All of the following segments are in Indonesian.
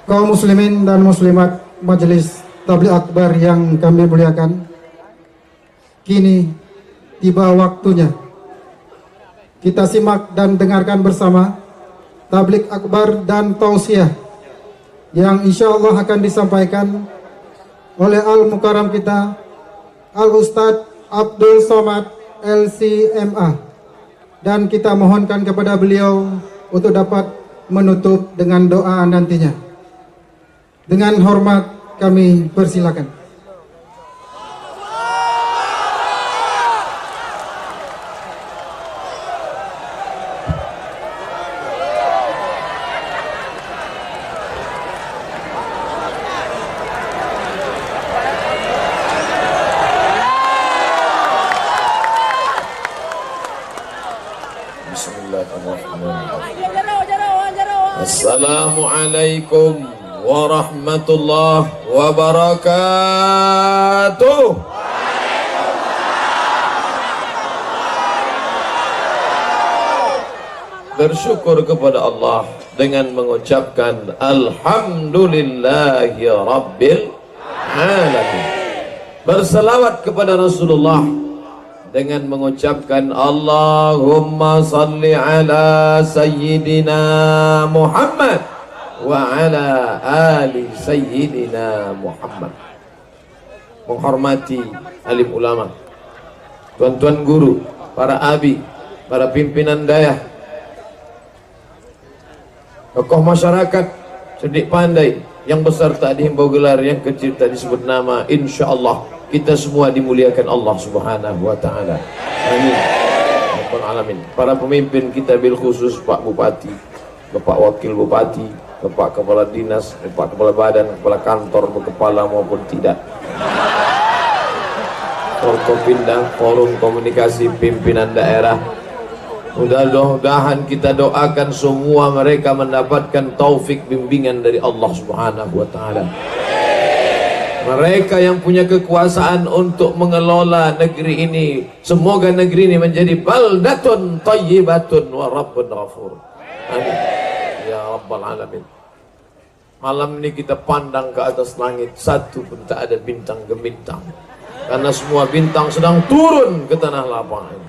Kaum muslimin dan muslimat Majelis Tabligh Akbar yang kami muliakan, kini tiba waktunya kita simak dan dengarkan bersama Tabligh Akbar dan Tausiah yang insya Allah akan disampaikan oleh Al-Mukarram kita Al-Ustadz Abdul Somad LCMA, dan kita mohonkan kepada beliau untuk dapat menutup dengan doa nantinya. Dengan hormat kami persilakan. Bismillahirrahmanirrahim. Assalamualaikum warahmatullahi wabarakatuh. Bersyukur kepada Allah dengan mengucapkan Alhamdulillahi Rabbil Alamin. Berselawat kepada Rasulullah dengan mengucapkan Allahumma salli ala Sayyidina Muhammad wa ala ali Sayyidina Muhammad. Menghormati alim ulama, tuan-tuan guru, para abi, para pimpinan dayah, tokoh masyarakat, cerdik pandai, yang besar tak dihimbau gelar, yang kecil tak disebut nama. Insya Allah kita semua dimuliakan Allah Subhanahu wa ta'ala. Amin. Alamin. Para pemimpin kita bil khusus Pak Bupati, Bapak Wakil Bupati, Bapak Kepala Dinas, Bapak Kepala Badan, Kepala Kantor, berkepala maupun tidak, Forkopimda, Forum Komunikasi Pimpinan Daerah. Mudah-mudahan kita doakan semua mereka mendapatkan taufik bimbingan dari Allah Subhanahu wa ta'ala. Mereka yang punya kekuasaan untuk mengelola negeri ini, semoga negeri ini menjadi baldatun thayyibatun wa rabbun ghafur. Amin ya rabbal alamin. Malam ini kita pandang ke atas langit, satu pun tak ada bintang gemintang, karena semua bintang sedang turun ke tanah lapang ini.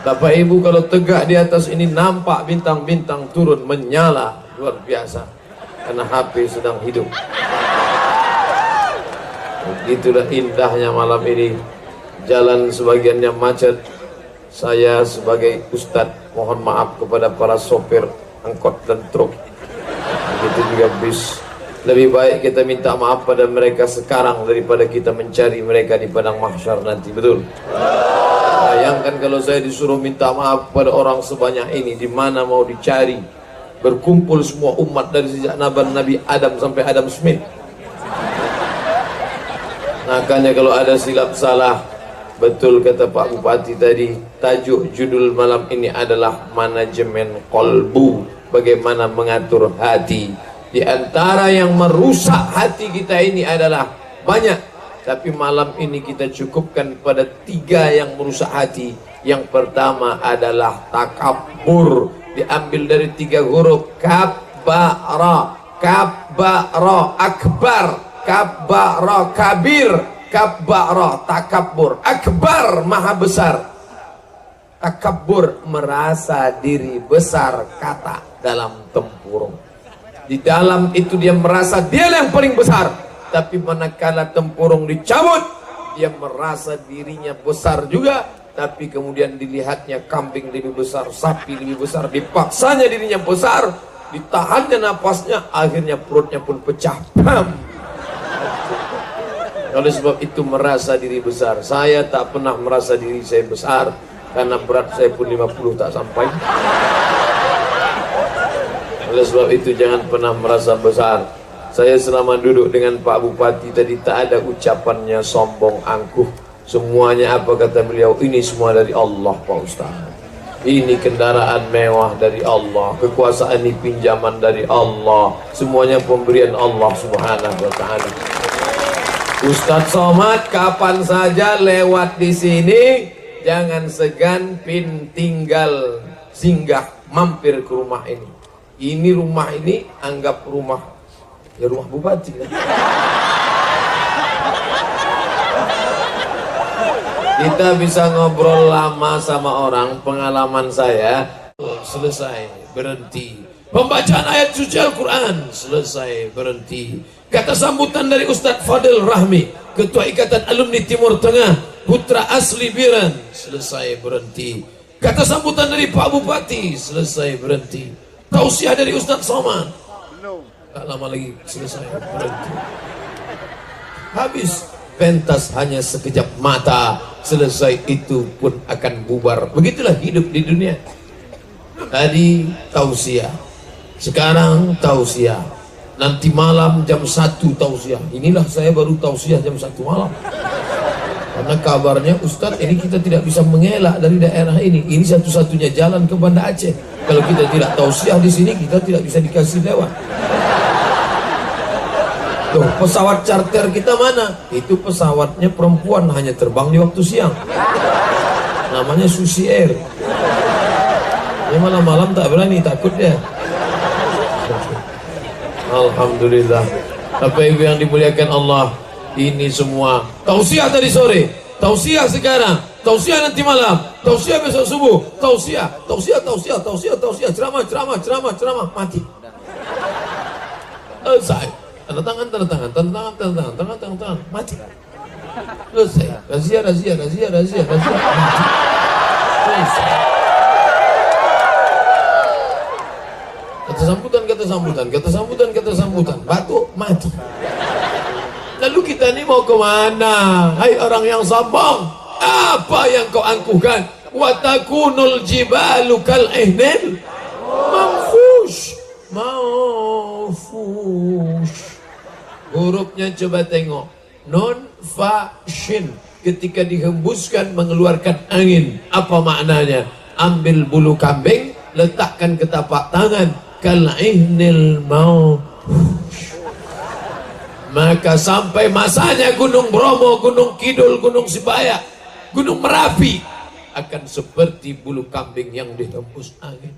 Bapak Ibu, kalau tegak di atas ini nampak bintang-bintang turun menyala luar biasa, karena HP sedang hidup. Begitulah indahnya malam ini. Jalan sebagiannya macet. Saya sebagai ustadz mohon maaf kepada para sopir angkot dan truk, begitu juga bis. Lebih baik kita minta maaf pada mereka sekarang daripada kita mencari mereka di padang mahsyar nanti. Betul? Bayangkan kalau saya disuruh minta maaf pada orang sebanyak ini, di mana mau dicari? Berkumpul semua umat dari sejak Nabi Adam sampai Adam Smith. Makanya kalau ada silap salah, betul kata Pak Bupati tadi, tajuk judul malam ini adalah manajemen kolbu, bagaimana mengatur hati. Di antara yang merusak hati kita ini adalah banyak, tapi malam ini kita cukupkan pada 3 yang merusak hati. Yang pertama adalah takabur, diambil dari 3 huruf kabbara, kabbara, akbar, kabbara, kabir, kabbara, takabur. Akbar, maha besar. Takabur, merasa diri besar, kata dalam tempurung. Di dalam itu dia merasa dia yang paling besar, tapi manakala tempurung dicabut, dia merasa dirinya besar juga, tapi kemudian dilihatnya kambing lebih besar, sapi lebih besar, dipaksanya dirinya besar, ditahannya napasnya, akhirnya perutnya pun pecah. Bam! Oleh sebab itu merasa diri besar. Saya tak pernah merasa diri saya besar, karena berat saya pun 50 tak sampai. Oleh sebab itu jangan pernah merasa besar. Saya selama duduk dengan Pak Bupati tadi tak ada ucapannya sombong angkuh. Semuanya apa kata beliau? Ini semua dari Allah Pak Ustaz. Ini kendaraan mewah dari Allah, kekuasaan ini pinjaman dari Allah, semuanya pemberian Allah Subhanahu wa ta'ala. Ustadz Somad kapan saja lewat di sini, jangan segan tinggal singgah mampir ke rumah ini. Ini rumah ini anggap rumah, ya rumah bupati kan? Kita bisa ngobrol lama sama orang, pengalaman saya selesai, berhenti. Pembacaan ayat suci Al-Quran, selesai, berhenti. Kata sambutan dari Ustadz Fadil Rahmi, Ketua Ikatan Alumni Timur Tengah, putra asli Biren, selesai, berhenti. Kata sambutan dari Pak Bupati, selesai, berhenti. Tausiah dari Ustadz Somad, tak lama lagi selesai, berhenti. Habis. Pentas hanya sekejap mata, selesai itu pun akan bubar. Begitulah hidup di dunia. Tadi tausiah, sekarang tausiah, nanti malam jam 1 tausiah. Inilah saya baru tausiah jam 1 malam. Karena kabarnya Ustadz ini kita tidak bisa mengelak dari daerah ini. Ini satu-satunya jalan ke Banda Aceh. Kalau kita tidak tausiah di sini, kita tidak bisa dikasih lewat. Tuh, pesawat charter kita mana? Itu pesawatnya perempuan, hanya terbang di waktu siang. Namanya Susi Air. Dia malam-malam tak berani, takut dia. Alhamdulillah. Bapak Ibu yang dimuliakan Allah, ini semua tausiah tadi sore, tausiah sekarang, tausiah nanti malam, tausiah besok subuh, tausiah, ceramah, mati. Selesai. Tanda tangan, mati. Selesai. Razia, mati. Selesai. Kata sambutan, batuk, mati. Lalu kita ini mau kemana? Hai orang yang sombong, apa yang kau angkuhkan? Wa takunul jibalu kal ihnil manfush. Hurufnya coba tengok, non fa shin, ketika dihembuskan mengeluarkan angin. Apa maknanya? Ambil bulu kambing, letakkan ke tapak tangan, kal'ihnil mau. Maka sampai masanya Gunung Bromo, Gunung Kidul, Gunung Sibaya, Gunung Merapi akan seperti bulu kambing yang dihembus angin.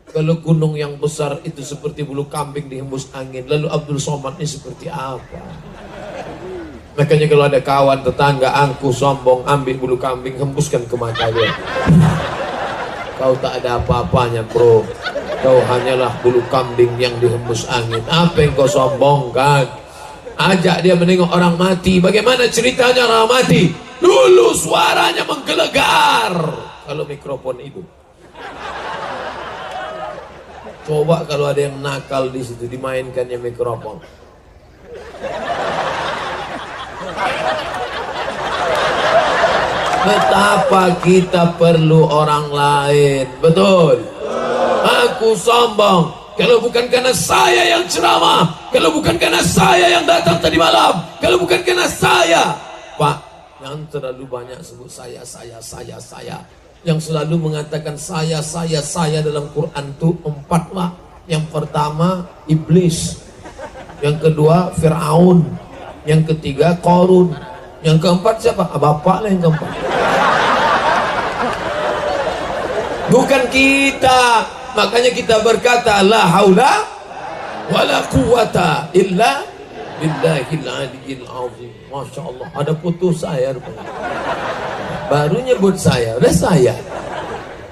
Kalau gunung yang besar itu seperti bulu kambing dihembus angin, lalu Abdul Somad ini seperti apa? Makanya kalau ada kawan tetangga angkuh sombong, ambil bulu kambing, hembuskan ke mata dia. Kau tak ada apa-apanya bro, kau hanyalah bulu kambing yang dihembus angin. Apa yang kau sombongkan? Ajak dia menengok orang mati. Bagaimana ceritanya orang mati? Dulu suaranya menggelegar. Kalau mikrofon itu, coba kalau ada yang nakal di situ, dimainkannya mikrofon. Betapa kita perlu orang lain, betul? Aku sombong kalau bukan karena saya yang ceramah, kalau bukan karena saya yang datang tadi malam, kalau bukan karena saya. Pak, yang terlalu banyak sebut saya. Yang selalu mengatakan saya dalam Quran itu 4 lah. Yang pertama iblis, yang kedua Fir'aun, yang ketiga Qarun, yang keempat siapa? Bapak lah yang keempat. Bukan kita. Makanya kita berkata la haula wala quwata illa billahil aliyyil azim. Masya Allah, ada foto saya rupanya. Baru nyebut saya, udah saya.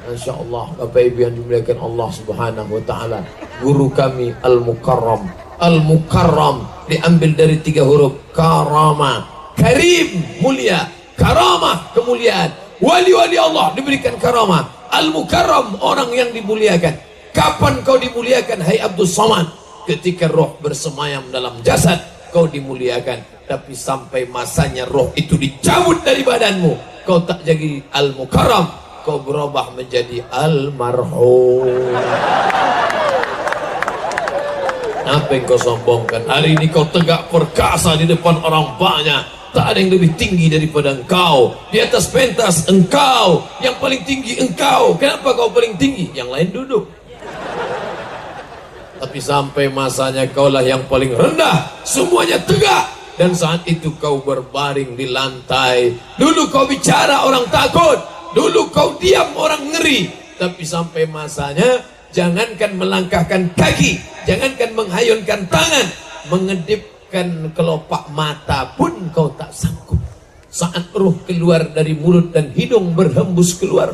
Masya Allah, Bapak Ibu yang dimuliakan Allah Subhanahu wa ta'ala. Guru kami Al-Mukarram. Al-Mukarram diambil dari 3 huruf. Karama, karim, mulia. Karamah, kemuliaan. Wali-wali Allah diberikan karamah. Al-Mukarram, orang yang dimuliakan. Kapan kau dimuliakan, hai Abdul Somad? Ketika roh bersemayam dalam jasad, kau dimuliakan. Tapi sampai masanya roh itu dicabut dari badanmu, kau tak jadi Al-Mukarram, kau berubah menjadi Al-Marhum. Apa yang kau sombongkan? Hari ini kau tegak perkasa di depan orang banyak. Tak ada yang lebih tinggi daripada engkau. Di atas pentas engkau, yang paling tinggi engkau. Kenapa kau paling tinggi? Yang lain duduk. Tapi sampai masanya kaulah yang paling rendah, semuanya tegak. Dan saat itu kau berbaring di lantai. Dulu kau bicara orang takut, dulu kau diam orang ngeri. Tapi sampai masanya jangankan melangkahkan kaki, jangankan menghayunkan tangan, mengedipkan kelopak mata pun kau tak sanggup. Saat ruh keluar dari mulut dan hidung berhembus keluar,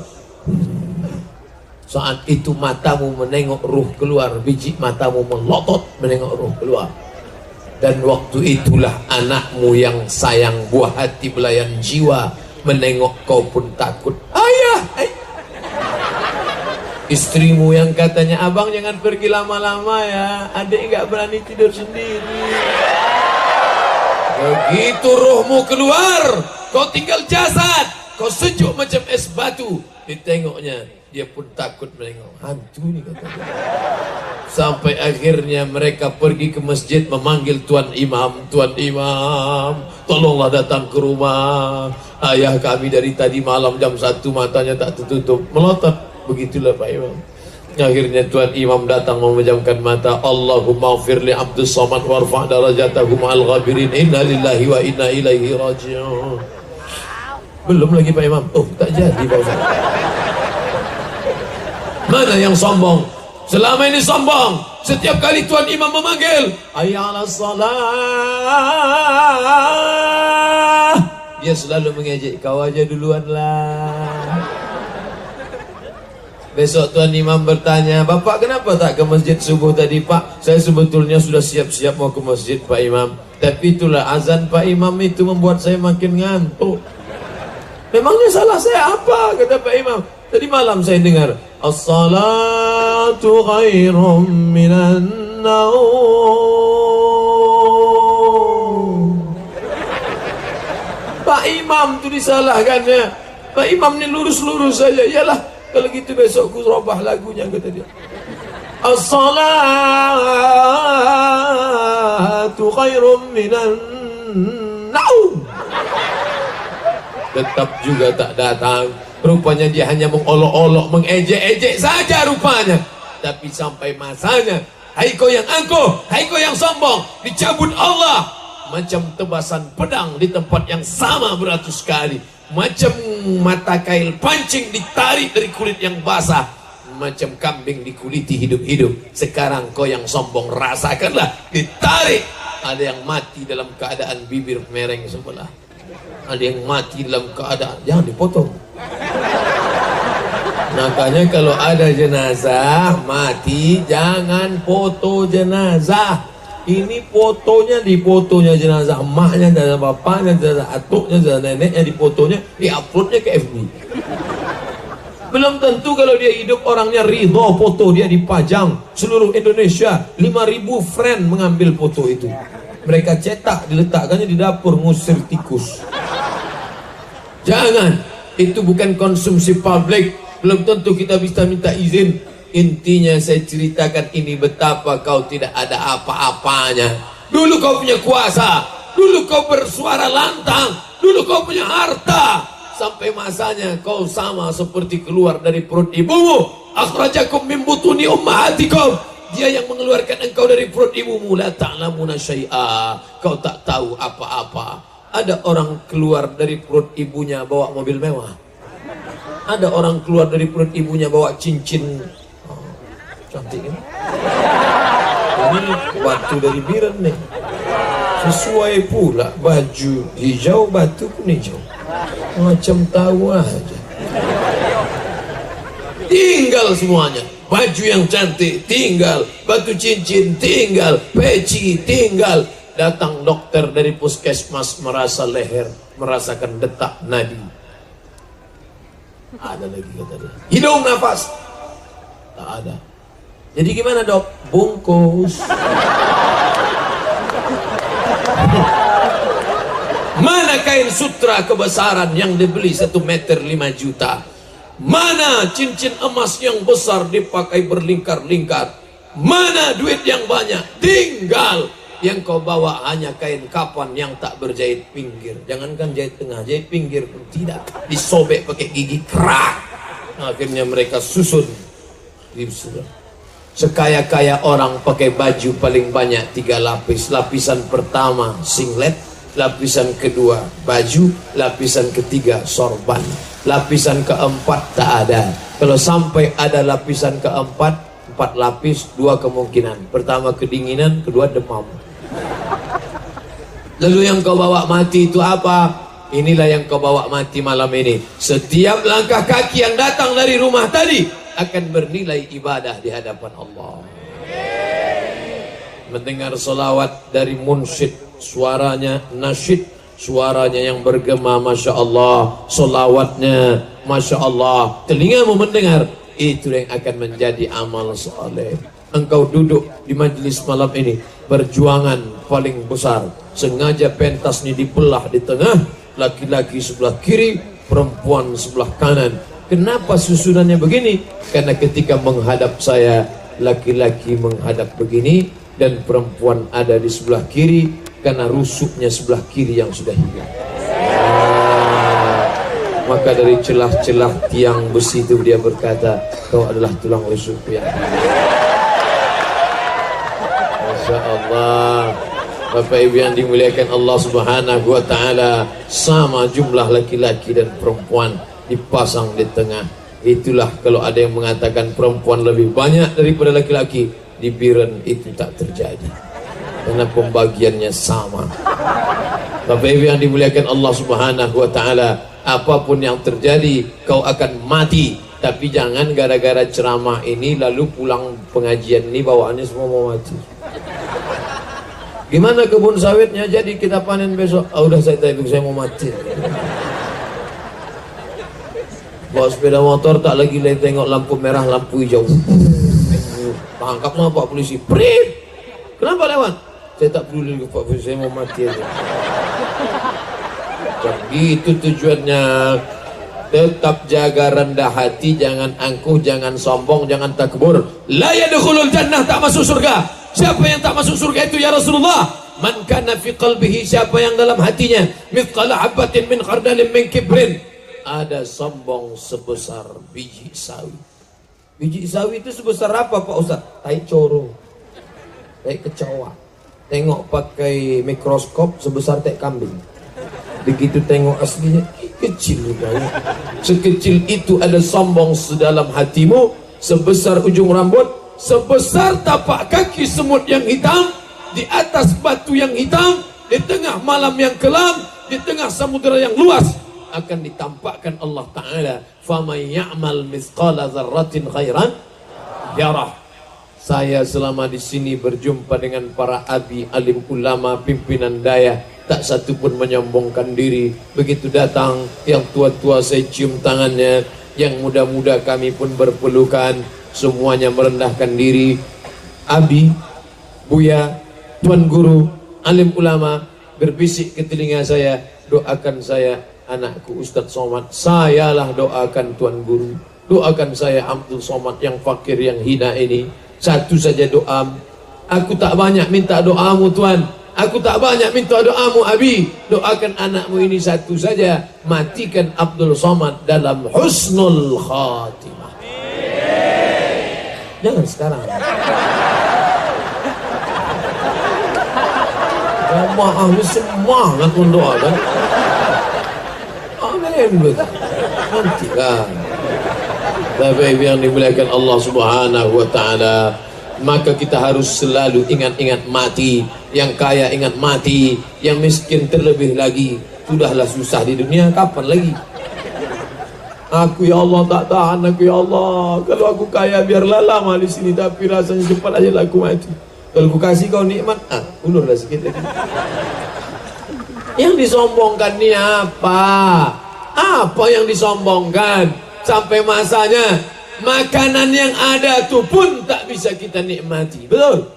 saat itu matamu menengok ruh keluar, biji matamu melotot menengok ruh keluar. Dan waktu itulah anakmu yang sayang, buah hati belayan jiwa, menengok kau pun takut. Ayah, istrimu yang katanya, abang jangan pergi lama-lama ya, adik nggak berani tidur sendiri. Begitu rohmu keluar, kau tinggal jasad, kau sejuk macam es batu. Ditengoknya, dia pun takut menengok. Hantu ini katanya. Sampai akhirnya mereka pergi ke masjid memanggil Tuan Imam. Tuan Imam, tolonglah datang ke rumah. Ayah kami dari tadi malam jam 1 matanya tak tertutup, melotot. Begitulah Pak Imam. Akhirnya Tuan Imam datang memejamkan mata. Allahumma ighfir li Abdus Samad warfa' darajatahum al-ghabirin. Inna lillahi wa inna ilaihi raji'un. Belum lagi Pak Imam. Oh, tak jadi Pak Ustaz. Mana yang sombong? Selama ini sombong. Setiap kali Tuan Imam memanggil, hayya 'alas salah, dia selalu mengejek, kau aja duluan lah. Besok Tuan Imam bertanya, Bapak kenapa tak ke masjid subuh tadi Pak? Saya sebetulnya sudah siap-siap mau ke masjid Pak Imam, tapi itulah azan Pak Imam itu membuat saya makin ngantuk. Memangnya salah saya apa? Kata Pak Imam. Tadi malam saya dengar, as-salatu khairum minan naum. Pak Imam itu disalahkannya. Pak Imam ini lurus-lurus saja. Yalah, kalau gitu besok ku robah lagunya, kata dia. As-salatu khairum minan naum. Tetap juga tak datang. Rupanya dia hanya mengolok-olok, mengejek-ejek saja rupanya. Tapi sampai masanya, hai kau yang angkuh, hai kau yang sombong, dicabut Allah. Macam tebasan pedang di tempat yang sama beratus kali. Macam mata kail pancing ditarik dari kulit yang basah. Macam kambing dikuliti hidup-hidup. Sekarang kau yang sombong, rasakanlah, ditarik. Ada yang mati dalam keadaan bibir mereng sebelah. Ada yang mati dalam keadaan, jangan dipotong. Makanya kalau ada jenazah mati, jangan foto jenazah. Ini fotonya, difotonya jenazah emaknya, jenazah bapaknya, jenazah atuknya, jenazah neneknya, difotonya, diuploadnya ke FB. Belum tentu kalau dia hidup orangnya ridho foto dia dipajang. Seluruh Indonesia 5.000 friend mengambil foto itu. Mereka cetak, diletakkannya di dapur, ngusir tikus. Jangan, itu bukan konsumsi publik. Belum tentu kita bisa minta izin. Intinya saya ceritakan ini betapa kau tidak ada apa-apanya. Dulu kau punya kuasa, dulu kau bersuara lantang, dulu kau punya harta. Sampai masanya kau sama seperti keluar dari perut ibumu. Akhrajakum min butuni ummahatikum. Dia yang mengeluarkan engkau dari perut ibumu. La ta'lamuna syai'a. Kau tak tahu apa-apa. Ada orang keluar dari perut ibunya bawa mobil mewah. Ada orang keluar dari perut ibunya bawa cincin. Oh, cantik kan? Ini batu dari Biren nih. Sesuai pula baju hijau, batu pun hijau. Macam tahu aja. Tinggal semuanya. Baju yang cantik tinggal, batu cincin tinggal, peci tinggal. Datang dokter dari puskesmas merasa leher, merasakan detak nadi. Ada lagi kata dia. Hidung nafas. Tak ada. Jadi gimana dok? Bungkus. Mana kain sutra kebesaran yang dibeli 1 meter 5 juta? Mana cincin emas yang besar dipakai berlingkar-lingkar? Mana duit yang banyak? Tinggal yang kau bawa hanya kain kapan yang tak berjahit pinggir. Jangankan jahit tengah, jahit pinggir pun tidak. Disobek pakai gigi kerak. Akhirnya mereka susun. Sekaya-kaya orang pakai baju paling banyak 3 lapis. Lapisan pertama singlet, lapisan kedua baju, lapisan ketiga sorban, lapisan keempat tak ada. Kalau sampai ada lapisan keempat, 4 lapis, 2 kemungkinan. Pertama kedinginan, kedua demam. Lalu yang kau bawa mati itu apa? Inilah yang kau bawa mati malam ini. Setiap langkah kaki yang datang dari rumah tadi akan bernilai ibadah di hadapan Allah. Mendengar salawat dari munsyid, suaranya nasyid, suaranya yang bergema, Masya Allah, salawatnya Masya Allah, telingamu mendengar, itu yang akan menjadi amal soleh. Engkau duduk di majelis malam ini, perjuangan paling besar, sengaja pentas ini dibelah di tengah, laki-laki sebelah kiri, perempuan sebelah kanan. Kenapa susunannya begini? Karena ketika menghadap saya, laki-laki menghadap begini dan perempuan ada di sebelah kiri, karena rusuknya sebelah kiri yang sudah hilang. Maka dari celah-celah tiang besi itu dia berkata, kau adalah tulang rusukku yang Masya Allah. Bapak Ibu yang dimuliakan Allah Subhanahu wa Ta'ala, sama jumlah laki-laki dan perempuan dipasang di tengah. Itulah kalau ada yang mengatakan perempuan lebih banyak daripada laki-laki, di Biren itu tak terjadi karena pembagiannya sama. Bapak Ibu yang dimuliakan Allah Subhanahu wa Ta'ala, apapun yang terjadi kau akan mati, tapi jangan gara-gara ceramah ini lalu pulang pengajian ini bawaannya semua mau mati. Gimana kebun sawitnya jadi kita panen besok? Udah saya mau mati. Bawa sepeda motor tak lagi tengok lampu merah, lampu hijau. Tangkap sama Pak Polisi. Prit! Kenapa lewat? Saya tak peduli ke Pak Polisi, saya mau mati aja. Itu tujuannya. Tetap jaga rendah hati, jangan angkuh, jangan sombong, jangan takbur. La yadkhulul jannah, tak masuk surga. Siapa yang tak masuk surga itu ya Rasulullah? Man kana fi qalbihi, siapa yang dalam hatinya mithqala habatin min khardalin min kibrin, ada sombong sebesar biji sawi. Biji sawi itu sebesar apa Pak Ustaz? Tai coro, tai kecoa. Tengok pakai mikroskop sebesar tai kambing. Begitu tengok aslinya kecil banget. Sekecil itu ada sombong sedalam hatimu, sebesar ujung rambut, sebesar tapak kaki semut yang hitam, di atas batu yang hitam, di tengah malam yang kelam, di tengah samudera yang luas, akan ditampakkan Allah Ta'ala. Faman ya'mal mithqala dzarratin khairan yarah. Saya selama di sini berjumpa dengan para abi, alim ulama, pimpinan daya, tak satu pun menyombongkan diri. Begitu datang yang tua-tua saya cium tangannya, yang muda-muda kami pun berpelukan, semuanya merendahkan diri. Abi, Buya, Tuan Guru, alim ulama berbisik ke telinga saya, doakan saya anakku Ustadz Somad. Sayalah doakan Tuan Guru, doakan saya Abdul Somad yang fakir, yang hina ini. Satu saja doa. Aku tak banyak minta doamu Tuan, aku tak banyak minta doamu Abi. Doakan anakmu ini satu saja, matikan Abdul Somad dalam husnul khatimah. Jangan sekarang. Jamaah ini semangat mendoakan. Amin betul. Nanti kan. Bapak Ibu yang dimuliakan Allah Subhanahu wa Ta'ala, maka kita harus selalu ingat-ingat mati. Yang kaya ingat mati, yang miskin terlebih lagi. Sudahlah susah di dunia, kapan lagi? Aku ya Allah tak tahan, aku ya Allah. Kalau aku kaya biarlah lama di sini, tapi rasanya cepat aja lah aku mati. Kalau aku kasih kau nikmat, ulurlah sikit lagi. Yang disombongkan ni apa? Apa yang disombongkan? Sampai masanya makanan yang ada tu pun tak bisa kita nikmati. Betul?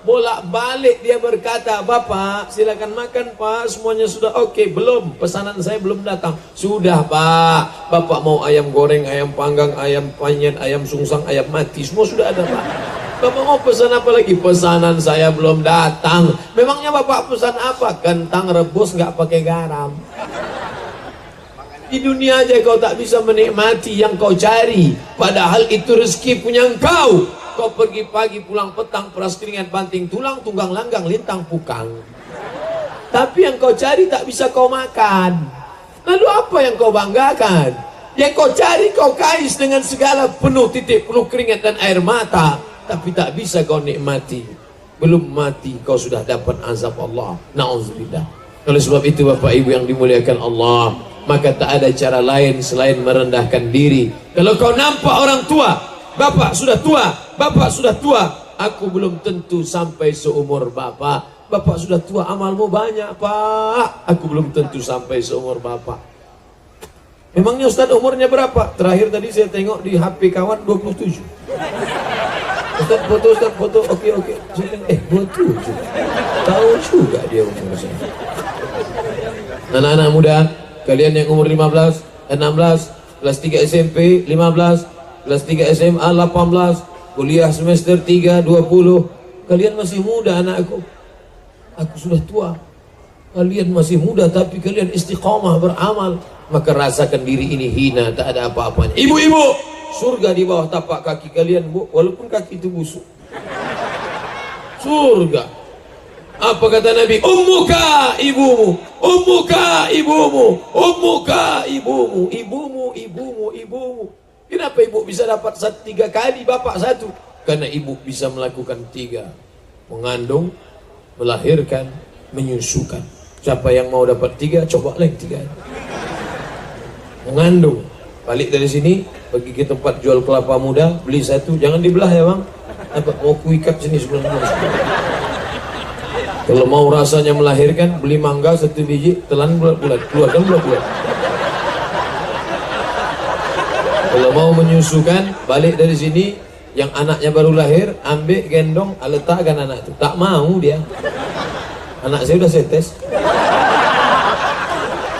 Bolak-balik dia berkata, Bapak silakan makan Pak, semuanya sudah oke. Belum, pesanan saya belum datang. Sudah Pak, Bapak mau ayam goreng, ayam panggang, ayam penyet, ayam sungsang, ayam mati, semua sudah ada Pak. Bapak mau pesan apa lagi? Pesanan saya belum datang. Memangnya Bapak pesan apa? Kentang rebus nggak pakai garam. Di dunia aja kau tak bisa menikmati yang kau cari, padahal itu rezeki punya engkau. Kau pergi pagi pulang petang, peras keringat banting tulang, tunggang langgang lintang pukang. Tapi yang kau cari tak bisa kau makan. Lalu apa yang kau banggakan? Yang kau cari kau kais dengan segala penuh titik, penuh keringat dan air mata, tapi tak bisa kau nikmati. Belum mati kau sudah dapat azab Allah. Na'udzubillah. Oleh sebab itu Bapak Ibu yang dimuliakan Allah, maka tak ada cara lain selain merendahkan diri. Kalau kau nampak orang tua, bapak sudah tua, bapak sudah tua, aku belum tentu sampai seumur bapak. Bapak sudah tua, amalmu banyak pak, aku belum tentu sampai seumur bapak. Memangnya Ustaz umurnya berapa? Terakhir tadi saya tengok di HP kawan 27. Ustaz foto, oke. Saya tengok, 27. Tahu juga dia umur saya. Anak-anak muda, kalian yang umur 15, 16, kelas 3 SMP, 15, kelas 3 SMA, 18, kuliah semester 3, 20. Kalian masih muda anakku. Aku sudah tua. Kalian masih muda tapi kalian istiqamah beramal. Maka rasakan diri ini hina, tak ada apa-apanya. Ibu-ibu, surga di bawah tapak kaki kalian, Bu, walaupun kaki itu busuk. Surga. Apa kata Nabi? Ummuka ibumu, ummuka ibumu, ummuka ibumu, ibumu. Kenapa ibu bisa dapat 3 kali, bapak 1? Karena ibu bisa melakukan 3. Mengandung, melahirkan, menyusukan. Siapa yang mau dapat 3, coba yang 3. Mengandung, balik dari sini pergi ke tempat jual kelapa muda, beli 1, jangan dibelah ya bang, dapat mau kuikat sini 19. Kalau mau rasanya melahirkan, beli mangga 1 biji, telan bulat-bulat, keluarkan bulat-bulat. Kalau mau menyusukan, balik dari sini, yang anaknya baru lahir, ambil gendong, letakkan anak itu. Tak mau dia. Anak saya udah saya tes.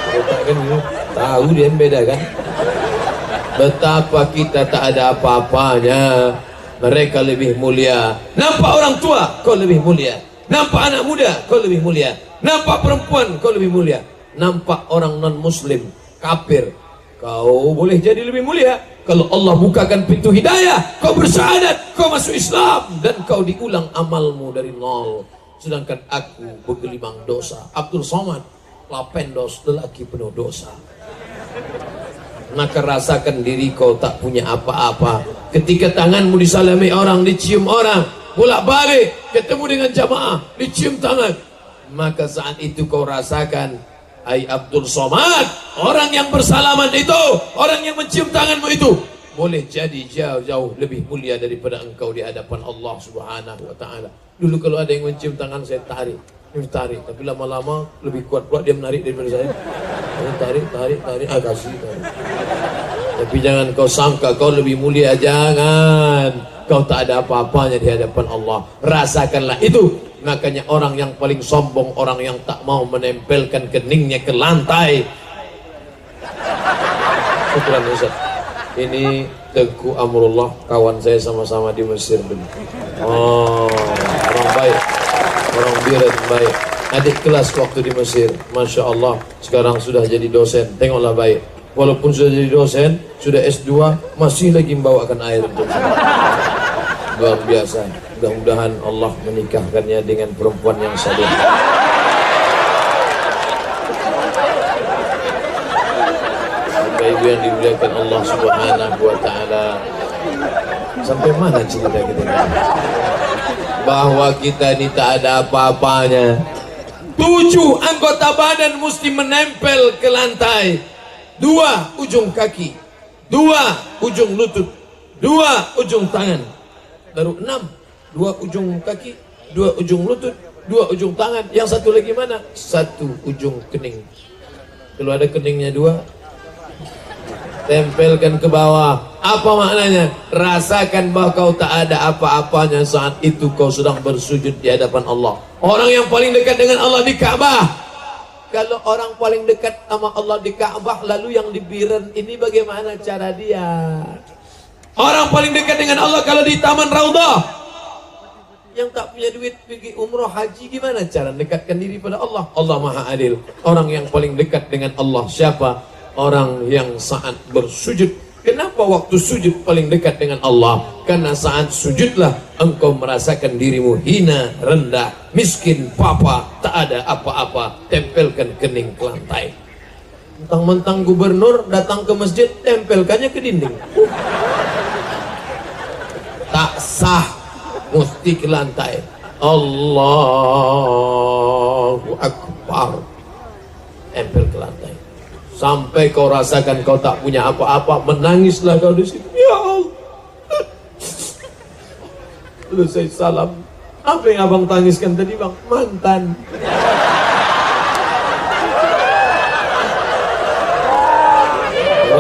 Letakkan dulu. Tahu dia beda kan? Betapa kita tak ada apa-apanya, mereka lebih mulia. Nampak orang tua, kau lebih mulia. Nampak anak muda, kau lebih mulia. Nampak perempuan, kau lebih mulia. Nampak orang non-muslim, kafir, kau boleh jadi lebih mulia. Kalau Allah bukakan pintu hidayah, kau bersyahadat, kau masuk Islam, dan kau diulang amalmu dari nol. Sedangkan aku bergelimang dosa. Abdul Somad, lapendos, lelaki penuh dosa. Maka rasakan diri kau tak punya apa-apa. Ketika tanganmu disalami orang, dicium orang, bolak-balik ketemu dengan jamaah, dicium tangan, maka saat itu kau rasakan, hai Abdul Somad, orang yang bersalaman itu, orang yang mencium tanganmu itu, boleh jadi jauh-jauh lebih mulia daripada engkau di hadapan Allah Subhanahu wa ta'ala. Dulu kalau ada yang mencium tangan saya tarik, tapi lama-lama lebih kuat pula dia menarik daripada saya. Tarik, kasih. Tapi jangan kau sangka kau lebih mulia, jangan. Kau tak ada apa-apanya di hadapan Allah. Rasakanlah itu. Makanya orang yang paling sombong, orang yang tak mau menempelkan keningnya ke lantai. Syukran Ustaz. Ini Teguh Amrullah, kawan saya sama-sama di Mesir dulu. Oh, orang baik, orang biren baik. Adik kelas waktu di Mesir, Masya Allah, sekarang sudah jadi dosen. Tengoklah baik. Walaupun sudah jadi dosen, sudah S2, masih lagi membawakan air untuk luar biasa. Mudah-mudahan Allah menikahkannya dengan perempuan yang saleh. Bapak Ibu yang dimuliakan Allah Subhanahu wa ta'ala, sampai mana cerita kita? Bahwa kita ini tak ada apa-apanya. 7 anggota badan mesti menempel ke lantai. 2 ujung kaki, 2 ujung lutut, 2 ujung tangan. Baru 6. 2 ujung kaki, 2 ujung lutut, 2 ujung tangan. Yang satu lagi mana? 1 ujung kening. Kalau ada keningnya 2, tempelkan ke bawah. Apa maknanya? Rasakan bahwa kau tak ada apa-apanya saat itu kau sedang bersujud di hadapan Allah. Orang yang paling dekat dengan Allah di Ka'bah. Kalau orang paling dekat sama Allah di Ka'bah, lalu yang di Biren ini bagaimana cara dia? Orang paling dekat dengan Allah kalau di Taman Raudhah. Yang tak punya duit pergi umroh haji, gimana cara dekatkan diri pada Allah? Allah Maha Adil. Orang yang paling dekat dengan Allah siapa? Orang yang saat bersujud. Kenapa waktu sujud paling dekat dengan Allah? Karena saat sujudlah engkau merasakan dirimu hina, rendah, miskin, papa, tak ada apa-apa. Tempelkan kening ke lantai. Mentang-mentang gubernur datang ke masjid, tempelkannya ke dinding. Tak sah, mesti ke lantai. Allahu Akbar, tempel ke lantai. Sampai kau rasakan kau tak punya apa-apa, menangislah kau di situ. Ya Allah. Selesai salam. Apa yang abang tangiskan tadi bang? Mantan.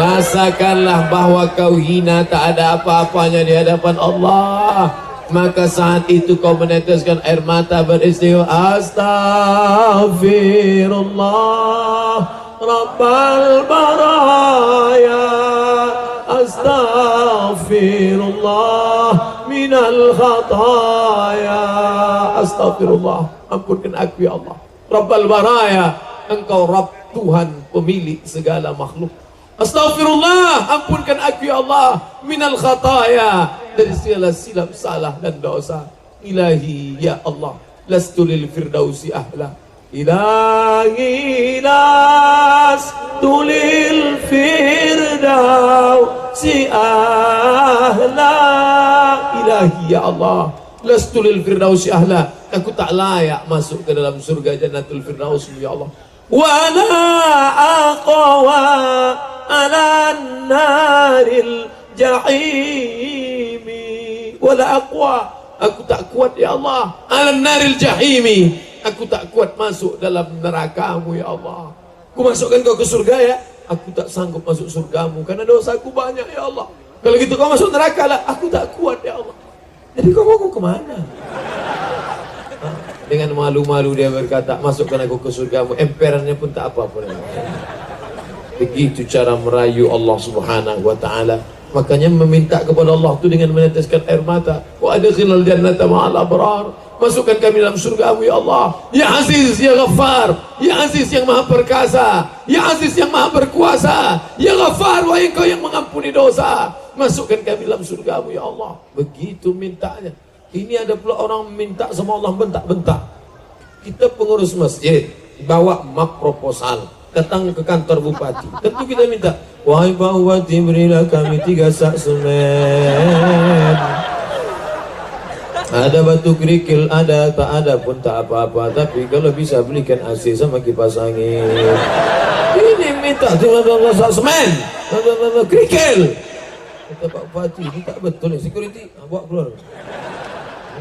Rasakanlah bahwa kau hina, tak ada apa-apanya di hadapan Allah. Maka saat itu kau meneteskan air mata beristighfar. Astaghfirullah Rabbal baraya, astaghfirullah minal khataya. Astaghfirullah, ampunkan aku ya Allah. Rabbal baraya, engkau Rabb, Tuhan pemilik segala makhluk. Astaghfirullah, ampunkan aku ya Allah, minal khataya, dari segala silap salah dan dosa. Ilahi ya Allah, lastu lil firdausi ahla. Ilahi lastu lil firdausi ahla. Ilahi ya Allah, lastu lil firdausi ahla. Aku tak layak masuk ke dalam surga jannatul firdaus ya Allah. Wala aqwa ala naril jahimi. Wala aqwa, aku tak kuat ya Allah, ala naril jahimi, aku tak kuat masuk dalam nerakamu ya Allah. Aku masukkan kau ke surga ya, aku tak sanggup masuk surgamu karena dosaku banyak ya Allah. Kalau gitu kau masuk neraka lah, aku tak kuat ya Allah. Jadi kau mau kemana? Dengan malu-malu dia berkata, masukkan aku ke surgamu. Emperannya pun tak apa-apa. Begitu cara merayu Allah subhanahu wa ta'ala. Makanya meminta kepada Allah itu dengan meneteskan air mata. Wa adkhilal jannata ma'al abrar, masukkan kami dalam surgamu ya Allah. Ya Aziz, ya Ghaffar, ya Aziz yang maha perkasa, ya Aziz yang maha berkuasa, ya Ghaffar, wahai engkau yang mengampuni dosa, masukkan kami dalam surgamu ya Allah. Begitu mintanya. Ini ada pula orang minta sama Allah bentak-bentak. Kita pengurus masjid bawa map proposal, datang ke kantor bupati. Tentu kita minta, wahai Pak Bupati, berilah kami 3 sak semen. Ada batu kerikil, ada, tak ada pun tak apa-apa. Tapi kalau bisa belikan AC sama kipas angin. Ini minta 3 sak semen, kerikil. Kata Pak Bupati, ini tak betul nih, security, bawa keluar.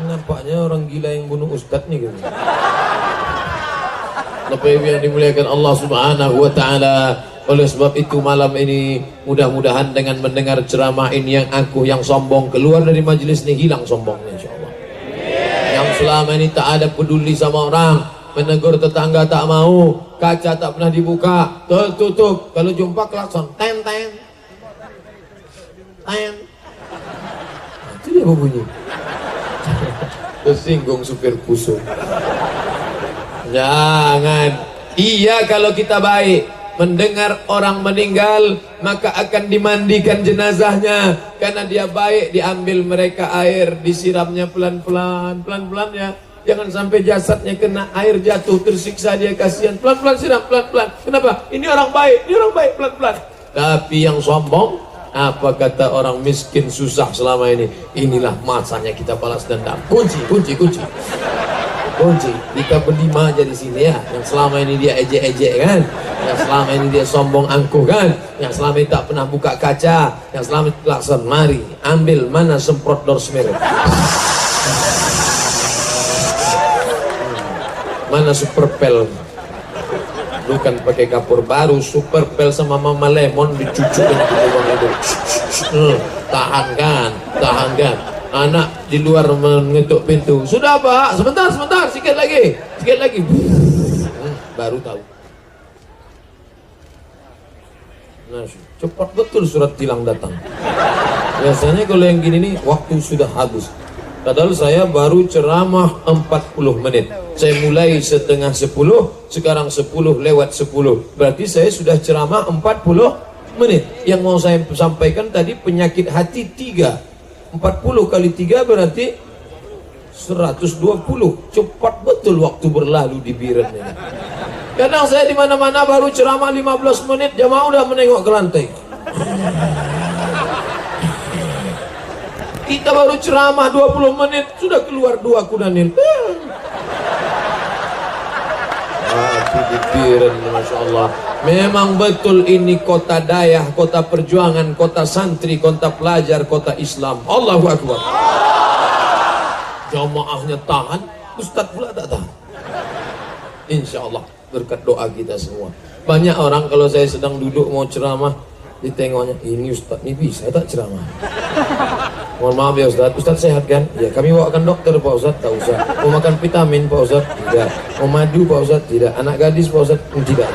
Nampaknya orang gila yang bunuh ustadz nih gitu. Lebih yang dimuliakan Allah subhanahu wa ta'ala. Oleh sebab itu malam ini mudah-mudahan dengan mendengar ceramah ini yang aku yang sombong keluar dari majelis ini, hilang sombongnya insyaAllah. Yang selama ini tak ada peduli sama orang, menegur tetangga tak mau, kaca tak pernah dibuka, tertutup, kalau jumpa klakson ten ten ten, itu dia bunyi. Tersinggung supir pusuk. Jangan. Iya, kalau kita baik, mendengar orang meninggal maka akan dimandikan jenazahnya. Karena dia baik, diambil mereka air, disiramnya pelan-pelan, pelan-pelan ya. Jangan sampai jasadnya kena air jatuh, tersiksa dia, kasihan. Pelan-pelan siram, pelan-pelan. Kenapa? Ini orang baik, pelan-pelan. Tapi yang sombong, apa kata orang miskin susah selama ini? Inilah masanya kita balas dendam. Kunci. Kita berlima aja di sini ya. Yang selama ini dia ejek-ejek kan, yang selama ini dia sombong angkuh kan, yang selama ini tak pernah buka kaca, yang selama ini klakson. Mari ambil, mana semprot dorsmer, mana superpel. Bukan pakai kapur baru, superpel sama Mama Lemon dicucukin ke lubang itu. Tahan kan. Anak di luar mengetuk pintu. Sudah Pak, sebentar, sikit lagi. Baru tahu. Nah, cepat betul surat tilang datang. Biasanya kalau yang gini nih, waktu sudah habis. Padahal saya baru ceramah 40 menit. Saya mulai setengah 10, sekarang 10 lewat 10. Berarti saya sudah ceramah 40 menit. Yang mau saya sampaikan tadi penyakit hati 3. 40 kali 3 berarti 120. Cepat betul waktu berlalu di Biren ini. Kadang saya di mana-mana baru ceramah 15 menit, jamaah udah menengok ke lantai. Kita baru ceramah 20 menit sudah keluar 2 kuda nil. Di Biren, Masya Allah. Memang betul ini kota dayah, kota perjuangan, kota santri, kota pelajar, kota Islam. Allahu Akbar. Jamaahnya tahan, Ustadz pula tak tahan. Insya Allah berkat doa kita semua. Banyak orang kalau saya sedang duduk mau ceramah, ditengoknya, ini Ustadz ini bisa tak ceramah? Mohon maaf ya Ustadz, Ustadz sehat kan? Ya kami bawakan dokter Pak Ustadz, tak usah. Mau makan vitamin Pak Ustadz? Tidak. Mau madu Pak Ustadz? Tidak. Anak gadis Pak Ustadz? Tidak.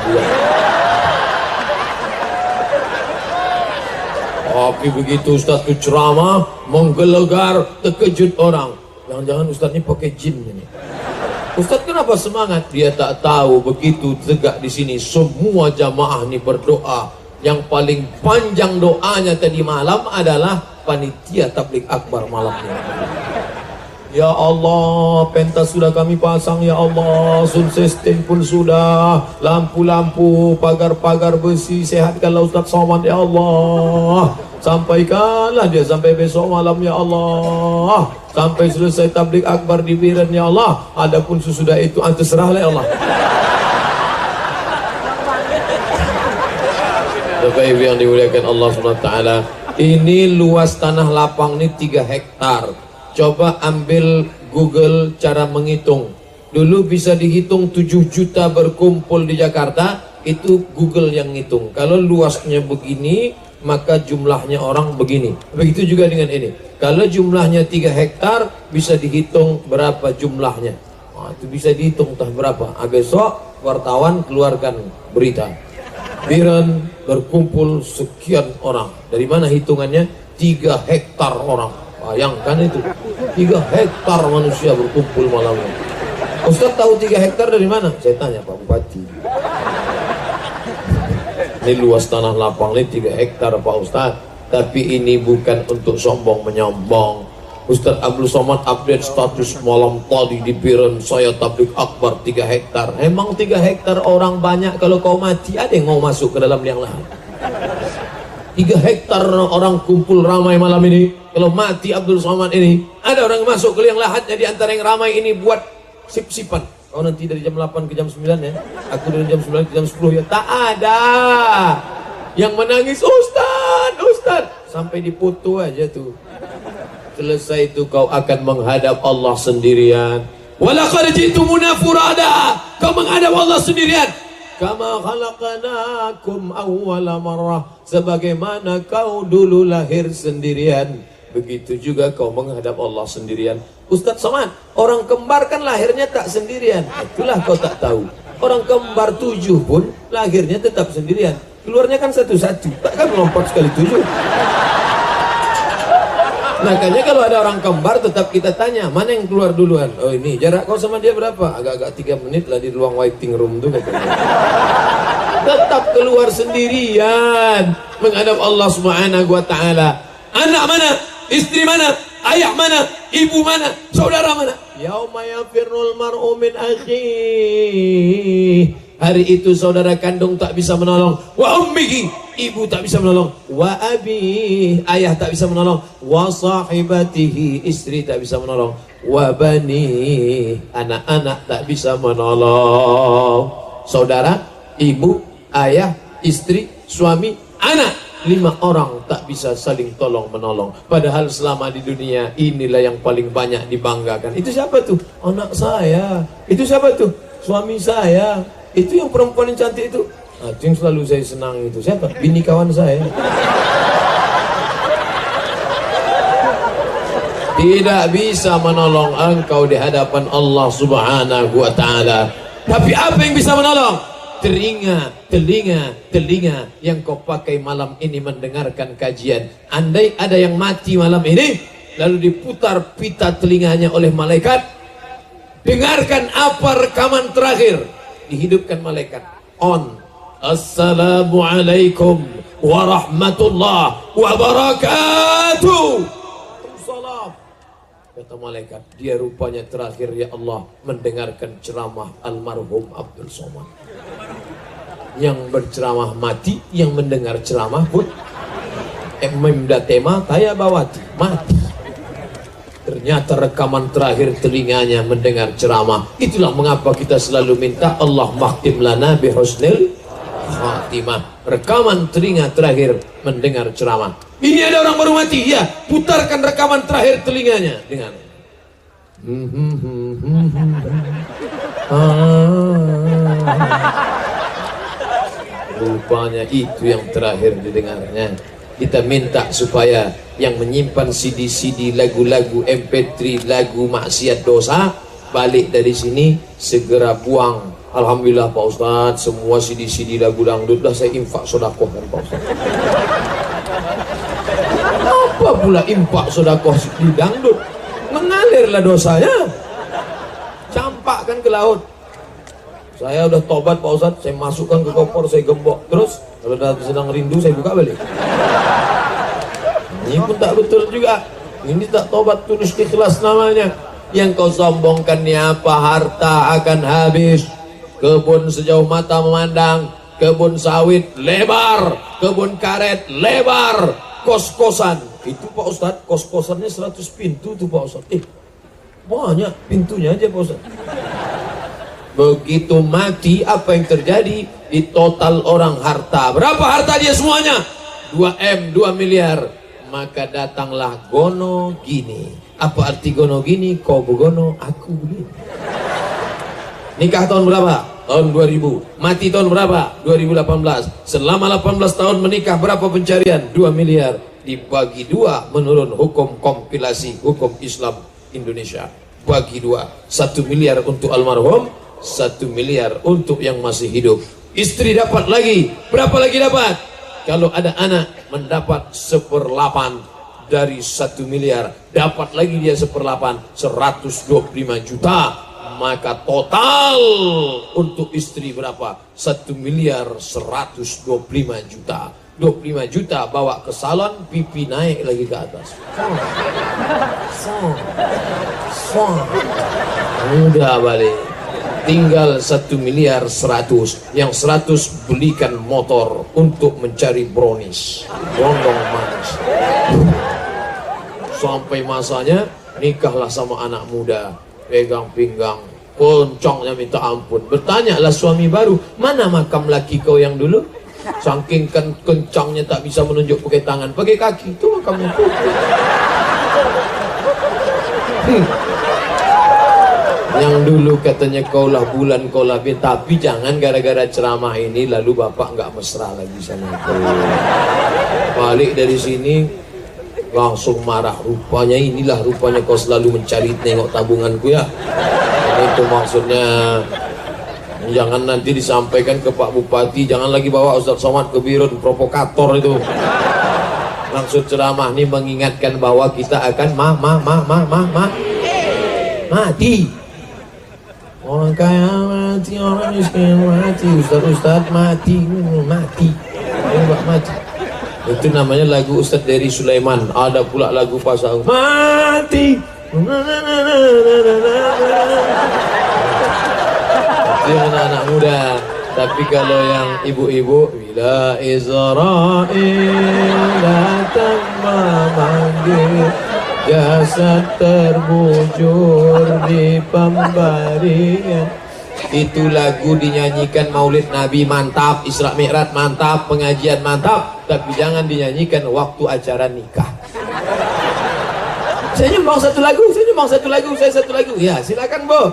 Tapi begitu Ustadz itu ceramah, menggelegar, terkejut orang. Jangan-jangan Ustadz ini pakai jin ini. Ustadz kenapa semangat? Dia tak tahu begitu tegak di sini semua jamaah ini berdoa. Yang paling panjang doanya tadi malam adalah panitia tabligh akbar malam ini. Ya Allah, pentas sudah kami pasang ya Allah, sound system pun sudah, lampu-lampu, pagar-pagar besi, sehatkanlah Ustaz Somad ya Allah. Sampaikanlah dia sampai besok malam ya Allah. Sampai selesai tabligh akbar di Biren ya Allah. Adapun sesudah itu terserahlah ya Allah. Bapak Ibu yang dimuliakan Allah SWT, ini luas tanah lapang ini 3 hektar. Coba ambil Google cara menghitung. Dulu bisa dihitung 7 juta berkumpul di Jakarta, itu Google yang ngitung. Kalau luasnya begini, maka jumlahnya orang begini. Begitu juga dengan ini. Kalau jumlahnya 3 hektar, bisa dihitung berapa jumlahnya. Nah, itu bisa dihitung entah berapa. Besok wartawan keluarkan berita. Biren berkumpul sekian orang. Dari mana hitungannya? 3 hektar orang. Bayangkan itu, 3 hektar manusia berkumpul malam ini. Ustaz tahu 3 hektar dari mana? Saya tanya Pak Bupati. Ini luas tanah lapang ini 3 hektar Pak Ustaz. Tapi ini bukan untuk sombong menyombong. Ustaz Abdul Somad update status malam tadi di Biren, saya tabligh akbar 3 hektar. Emang 3 hektar orang banyak, kalau kau mati ada yang mau masuk ke dalam liang lahat? 3 hektar orang kumpul ramai malam ini. Kalau mati Abdul Somad ini, ada orang yang masuk ke liang lahat. Jadi antara yang ramai ini buat sip-sipan. Kau nanti dari jam 8 ke jam 9 ya. Aku dari jam 9 ke jam 10 ya. Tak ada yang menangis Ustaz, Ustaz, sampai dipoto aja tuh. Selesai itu kau akan menghadap Allah sendirian. Walaqad ji'tumuna furada. Kau menghadap Allah sendirian. Kama khalaqnakum awwala marrah. Sebagaimana kau dulu lahir sendirian, begitu juga kau menghadap Allah sendirian. Ustaz Somad, orang kembar kan lahirnya tak sendirian. Itulah kau tak tahu. Orang kembar 7 pun lahirnya tetap sendirian. Keluarnya kan satu-satu, takkan melompat sekali 7. Makanya kalau ada orang kembar tetap kita tanya, mana yang keluar duluan? Oh ini, jarak kau sama dia berapa? Agak-agak 3 menit lah di ruang waiting room tuh. Tetap keluar sendirian menghadap Allah Subhanahu wa taala. Anak mana? Istri mana? Ayah mana? Ibu mana? Saudara mana? Yauma yafirrul mar'u min akhihi. Hari itu saudara kandung tak bisa menolong. Wa ummihi, ibu tak bisa menolong. Wa abi, ayah tak bisa menolong. Wa sahibatihi, istri tak bisa menolong. Wa bani, anak-anak tak bisa menolong. Saudara, ibu, ayah, istri, suami, anak, 5 orang tak bisa saling tolong menolong. Padahal selama di dunia inilah yang paling banyak dibanggakan. Itu siapa tuh? Anak saya. Itu siapa tuh? Suami saya. Itu yang perempuan yang cantik itu. Nah, itu yang selalu saya senang itu. Siapa? Bini kawan saya. Tidak bisa menolong engkau di hadapan Allah Subhanahu wa taala. Tapi apa yang bisa menolong? Telinga yang kau pakai malam ini mendengarkan kajian. Andai ada yang mati malam ini, lalu diputar pita telinganya oleh malaikat, dengarkan apa rekaman terakhir, dihidupkan malaikat. On. Assalamualaikum warahmatullahi wabarakatuh. Salam. Kata malaikat, dia rupanya terakhir ya Allah mendengarkan ceramah almarhum Abdul Somad. Yang berceramah mati, yang mendengar ceramah pun memda tema taya bawati mati. Ternyata rekaman terakhir telinganya mendengar ceramah. Itulah mengapa kita selalu minta Allah makhtim lana bihusnil khatimah. Rekaman telinga terakhir mendengar ceramah. Ini ada orang baru mati, ya, putarkan rekaman terakhir telinganya dengan rupanya itu yang terakhir didengarnya. Kita minta supaya yang menyimpan CD-CD lagu-lagu MP3 lagu maksiat dosa balik dari sini segera buang. Alhamdulillah Pak Ustadz, semua CD-CD lagu dangdut dah saya infak sodakoh kan Pak Ustadz. Apa pula infak sodakoh di dangdut? Mengalirlah dosanya, campakkan ke laut. Saya udah tobat Pak Ustadz, saya masukkan ke koper, saya gembok terus. Kalau sedang rindu saya buka balik. Ini pun tak betul juga. Ini tak tobat tulus ikhlas namanya. Yang kau sombongkan ni apa? Harta akan habis. Kebun sejauh mata memandang, kebun sawit lebar, kebun karet lebar, kos-kosan itu Pak Ustadz, kos-kosannya 100 pintu tuh Pak Ustadz. Banyak pintunya aja Pak Ustadz. Begitu mati apa yang terjadi? Di total orang harta, berapa harta dia semuanya? 2M, 2 miliar. Maka datanglah gono gini. Apa arti gono gini? Kau begono, aku begini. Nikah tahun berapa? Tahun 2000. Mati tahun berapa? 2018. Selama 18 tahun menikah berapa pencarian? 2 miliar. Dibagi 2 menurut hukum kompilasi hukum Islam Indonesia. Bagi 2. 1 miliar untuk almarhum, 1 miliar untuk yang masih hidup. Istri dapat lagi. Berapa lagi dapat? Kalau ada anak mendapat 1/8 dari 1 miliar. Dapat lagi dia 1/8, 125 juta. Maka total untuk istri berapa? 1 miliar 125 juta. 25 juta bawa ke salon, pipi naik lagi ke atas. Udah balik. Tinggal 1 miliar 100. Yang 100 belikan motor untuk mencari brownies, bondong manis. Sampai masanya nikahlah sama anak muda. Pegang pinggang, poncongnya minta ampun. Bertanyalah suami baru, mana makam laki kau yang dulu? Saking kencangnya tak bisa menunjuk pakai tangan, pakai kaki. Itu makamnya putri. Yang dulu katanya kaulah bulan, kaulah bintang. Tapi jangan gara-gara ceramah ini lalu bapak nggak mesra lagi sama aku. Balik dari sini langsung marah. Rupanya inilah rupanya kau selalu mencari nengok tabunganku ya. Dan itu maksudnya. Jangan nanti disampaikan ke Pak Bupati, jangan lagi bawa Ustadz Somad ke Birun, provokator itu. Maksud ceramah ini mengingatkan bahwa kita akan mati. Orang kaya mati, orang miskin mati, Ustadz mati. Itu namanya lagu Ustadz dari Sulaiman. Ada pula lagu pasang mati. Itu yang anak-anak muda. Tapi kalau yang ibu-ibu, bila Israel datang memanggil, jasad terbujur di pembarian. Itu lagu dinyanyikan Maulid Nabi mantap, Isra Mi'raj mantap, pengajian mantap. Tapi jangan dinyanyikan waktu acara nikah. Saya nyumbang satu lagu, ya silakan Bu.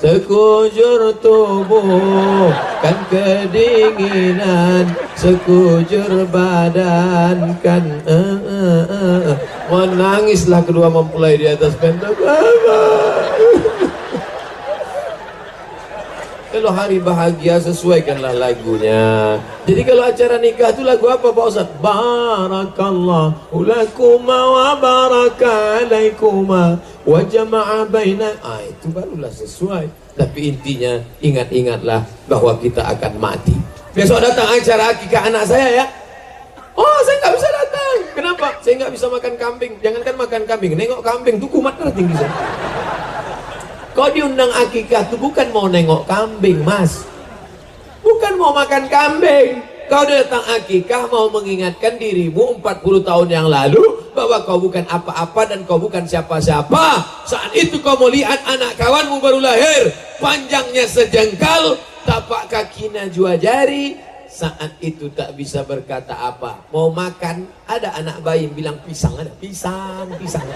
Sekujur tubuh kan kedinginan, sekujur badan kan menangislah kedua mempelai di atas pentas. Kalau hari bahagia sesuaikanlah lagunya. Jadi kalau acara nikah itu lagu apa Pak Ustaz? Barakallahu lakuma wa baraka alaikuma wa jama'a baina. Itu barulah sesuai. Tapi intinya ingat-ingatlah bahwa kita akan mati. Besok datang acara akikah anak saya ya. Oh, saya nggak bisa datang. Kenapa? Saya nggak bisa makan kambing. Jangankan makan kambing, nengok kambing tuh kumat tinggi saya. Kau diundang akikah tuh bukan mau nengok kambing, Mas. Bukan mau makan kambing. Kau datang akikah mau mengingatkan dirimu 40 tahun yang lalu bahwa kau bukan apa-apa dan kau bukan siapa-siapa. Saat itu kau mau lihat anak kawanmu baru lahir, panjangnya sejengkal, tapak kakinya 2 jari. Saat itu tak bisa berkata apa. Mau makan, ada anak bayi bilang pisang, ada pisang, pisang.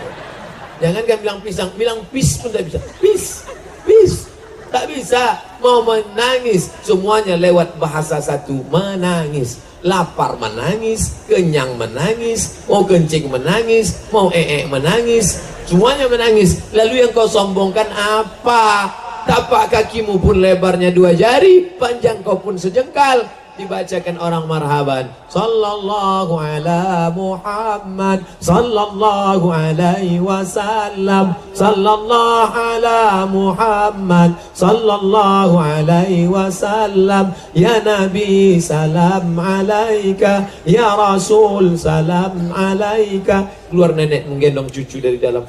Jangan kan bilang pisang, bilang pis pun tak bisa. Pis, pis. Tak bisa. Mau menangis, semuanya lewat bahasa satu, menangis. Lapar menangis, kenyang menangis, mau kencing menangis, mau menangis, semuanya menangis. Lalu yang kau sombongkan apa? Tapak kakimu pun lebarnya 2 jari, panjang kau pun sejengkal. Dibacakan orang marhaban, sallallahu ala Muhammad, sallallahu alaihi wasallam, sallallahu ala Muhammad, sallallahu alaihi wasallam, ya Nabi salam alaika, ya Rasul salam alaika. Keluar nenek menggendong cucu dari dalam.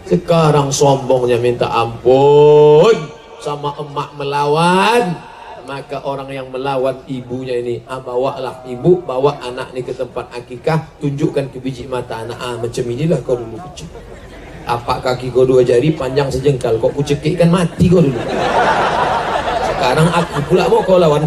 Sekarang sombongnya minta ampun. Sama emak melawan, maka orang yang melawan ibunya ini, bawalah ibu, bawa anak ini ke tempat akikah, tunjukkan ke biji mata anak, macam inilah kau dulu kecil. Apa kaki kau 2 jari, panjang sejengkal, kau kucekik kan mati kau dulu. Sekarang aku pula mau kau lawan.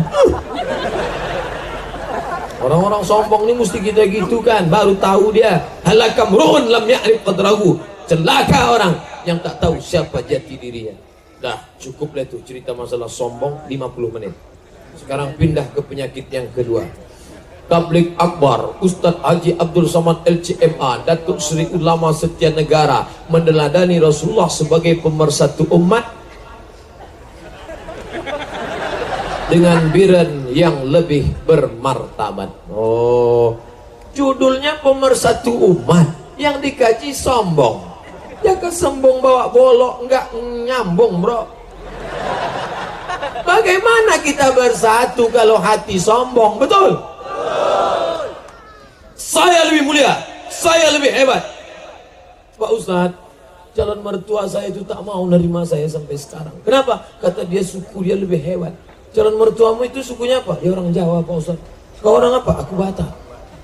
Orang-orang sombong ini mesti kita gitu kan, baru tahu dia. Halakam ru'un lam ya'rif qadrahu. Celaka orang yang tak tahu siapa jati dirinya. Dah cukuplah itu cerita masalah sombong 50 menit. Sekarang pindah ke penyakit yang kedua. Tabligh Akbar, Ustadz Haji Abdul Somad LCMA, Datuk Seri Ulama Setia Negara meneladani Rasulullah sebagai pemersatu umat dengan biren yang lebih bermartabat. Oh, judulnya pemersatu umat, yang dikaji sombong. Ya kesembung bawa bolok, enggak nyambung bro. Bagaimana kita bersatu kalau hati sombong? Betul? Saya lebih mulia, saya lebih hebat. Pak Ustadz, calon mertua saya itu tak mau nerima saya sampai sekarang. Kenapa? Kata dia suku dia lebih hebat. Calon mertuamu itu sukunya apa? Ya orang Jawa Pak Ustadz. Kau orang apa? Aku Batak.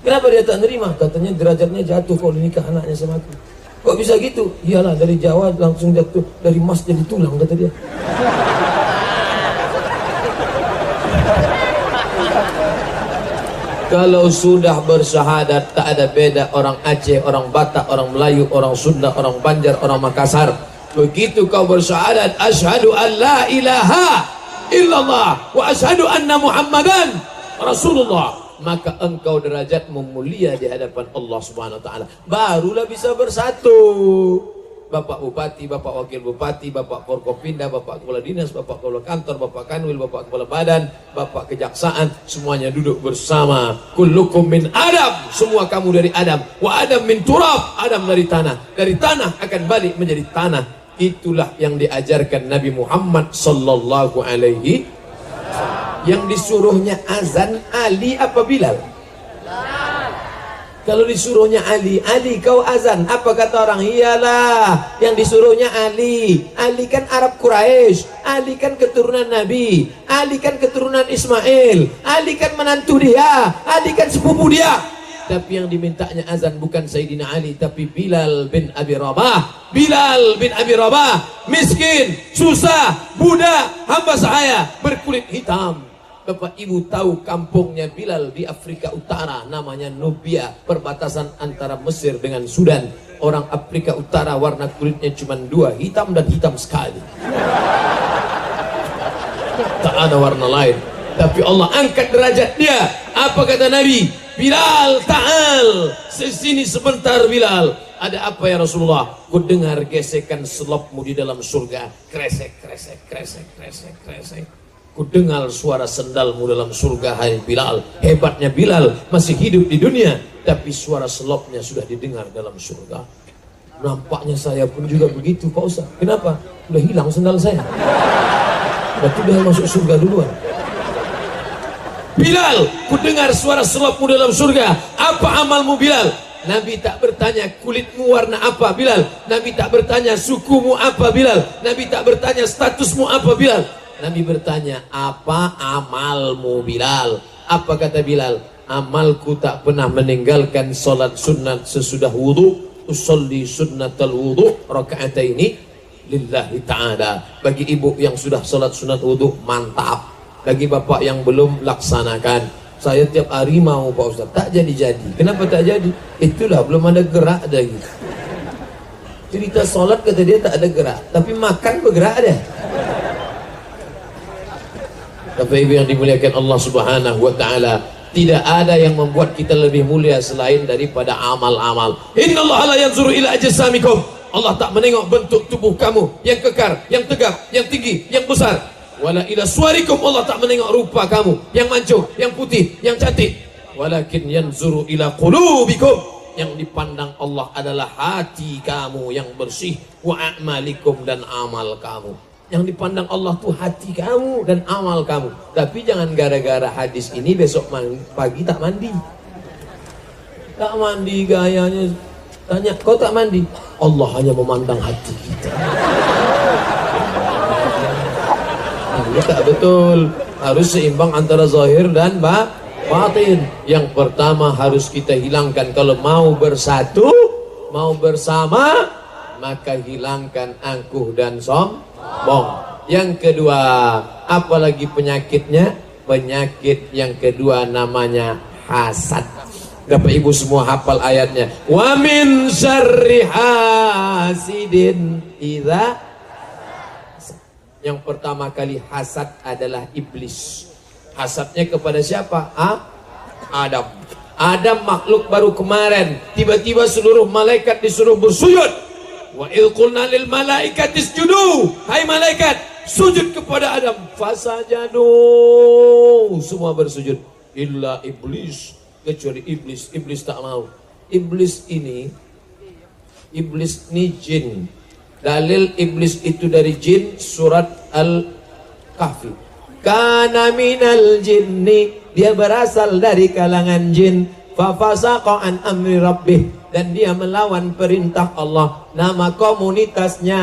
Kenapa dia tak nerima? Katanya derajatnya jatuh kalau nikah anaknya sama aku. Kok bisa gitu? Iyalah, dari Jawa langsung jatuh, dari emas jadi tulang, kata dia. Kalau sudah bersyahadat, tak ada beda orang Aceh, orang Batak, orang Melayu, orang Sunda, orang Banjar, orang Makassar. Begitu kau bersyahadat, asyhadu an la ilaha illallah wa asyhadu anna Muhammadan Rasulullah, maka engkau derajatmu mulia di hadapan Allah Subhanahu wa taala. Barulah bisa bersatu. Bapak Bupati, Bapak Wakil Bupati, Bapak Forkopinda, Bapak Kepala Dinas, Bapak Kepala Kantor, Bapak Kanwil, Bapak Kepala Badan, Bapak Kejaksaan, semuanya duduk bersama. Kullukum min Adam, semua kamu dari Adam. Wa Adam min turab, Adam dari tanah. Dari tanah akan balik menjadi tanah. Itulah yang diajarkan Nabi Muhammad sallallahu alaihi wasallam. Yang disuruhnya azan Ali apa Bilal? Kalau disuruhnya Ali, Ali kau azan, apa kata orang? Iyalah, yang disuruhnya Ali. Ali kan Arab Quraisy, Ali kan keturunan Nabi, Ali kan keturunan Ismail, Ali kan menantu dia, Ali kan sepupu dia. Tapi yang dimintanya azan bukan Sayyidina Ali, tapi Bilal bin Abi Rabah. Bilal bin Abi Rabah, miskin, susah, budak, hamba sahaya, berkulit hitam. Bapak Ibu tahu kampungnya Bilal di Afrika Utara, namanya Nubia, perbatasan antara Mesir dengan Sudan. Orang Afrika Utara warna kulitnya cuma 2, hitam dan hitam sekali. Tak ada warna lain. Tapi Allah angkat derajat dia. Apa kata Nabi? Bilal, ta'al, sesini sebentar Bilal. Ada apa ya Rasulullah? Ku dengar gesekan selopmu di dalam surga. Kresek, kresek, kresek, kresek, kresek. Ku dengar suara sendalmu dalam surga, hai Bilal. Hebatnya Bilal masih hidup di dunia, tapi suara selopnya sudah didengar dalam surga. Nampaknya saya pun juga begitu Pak Ustaz. Kenapa? Udah hilang sendal saya. Berarti udah masuk surga duluan. Bilal, ku dengar suara selopmu dalam surga. Apa amalmu Bilal? Nabi tak bertanya kulitmu warna apa Bilal. Nabi tak bertanya sukumu apa Bilal. Nabi tak bertanya statusmu apa Bilal. Nabi bertanya apa amalmu Bilal. Apa kata Bilal? Amalku tak pernah meninggalkan solat sunat sesudah wudu. Usolli sunnatal wudu rakaataini lillahi ta'ala. Bagi ibu yang sudah solat sunat wudu, mantap. Bagi bapak yang belum, laksanakan. Saya tiap hari mau Pak Ustaz, tak jadi-jadi. Kenapa tak jadi? Itulah belum ada gerak dah gitu. Cerita solat kata dia tak ada gerak, tapi makan bergerak ada. Bapak Ibu yang dimuliakan Allah Subhanahu wa taala, tidak ada yang membuat kita lebih mulia selain daripada amal-amal. Innallaha la yanzuru ila ajsamikum. Allah tak menengok bentuk tubuh kamu yang kekar, yang tegap, yang tinggi, yang besar. Wala ila suwarikum. Allah tak menengok rupa kamu yang mancung, yang putih, yang cantik. Walakin yanzuru ila qulubikum. Yang dipandang Allah adalah hati kamu yang bersih. Wa a'malikum, dan amal kamu. Yang dipandang Allah tuh hati kamu dan amal kamu. Tapi jangan gara-gara hadis ini besok pagi tak mandi. Tak mandi gayanya. Tanya, kau tak mandi? Allah hanya memandang hati kita. Ini tak betul. Harus seimbang antara zahir dan batin. Yang pertama harus kita hilangkan. Kalau mau bersatu, mau bersama, maka hilangkan angkuh dan sombong. Yang kedua, apalagi penyakitnya? Penyakit yang kedua namanya hasad. Bapak Ibu semua hafal ayatnya. Wa min syarri hasidin idza. Yang pertama kali hasad adalah iblis. Hasadnya kepada siapa? Adam. Adam makhluk baru kemarin. Tiba-tiba seluruh malaikat disuruh bersujud. Wa idh qulna lil malaikati isjudu. Hai malaikat, sujud kepada Adam. Fasajadu. Semua bersujud. Illa iblis. Kecuali iblis. Iblis tak mau. Iblis ini jin. Dalil iblis itu dari jin, surat Al-Kahfi. Kana minal jinni, dia berasal dari kalangan jin. Fafasaqa an amri rabbih, dan dia melawan perintah Allah. Nama komunitasnya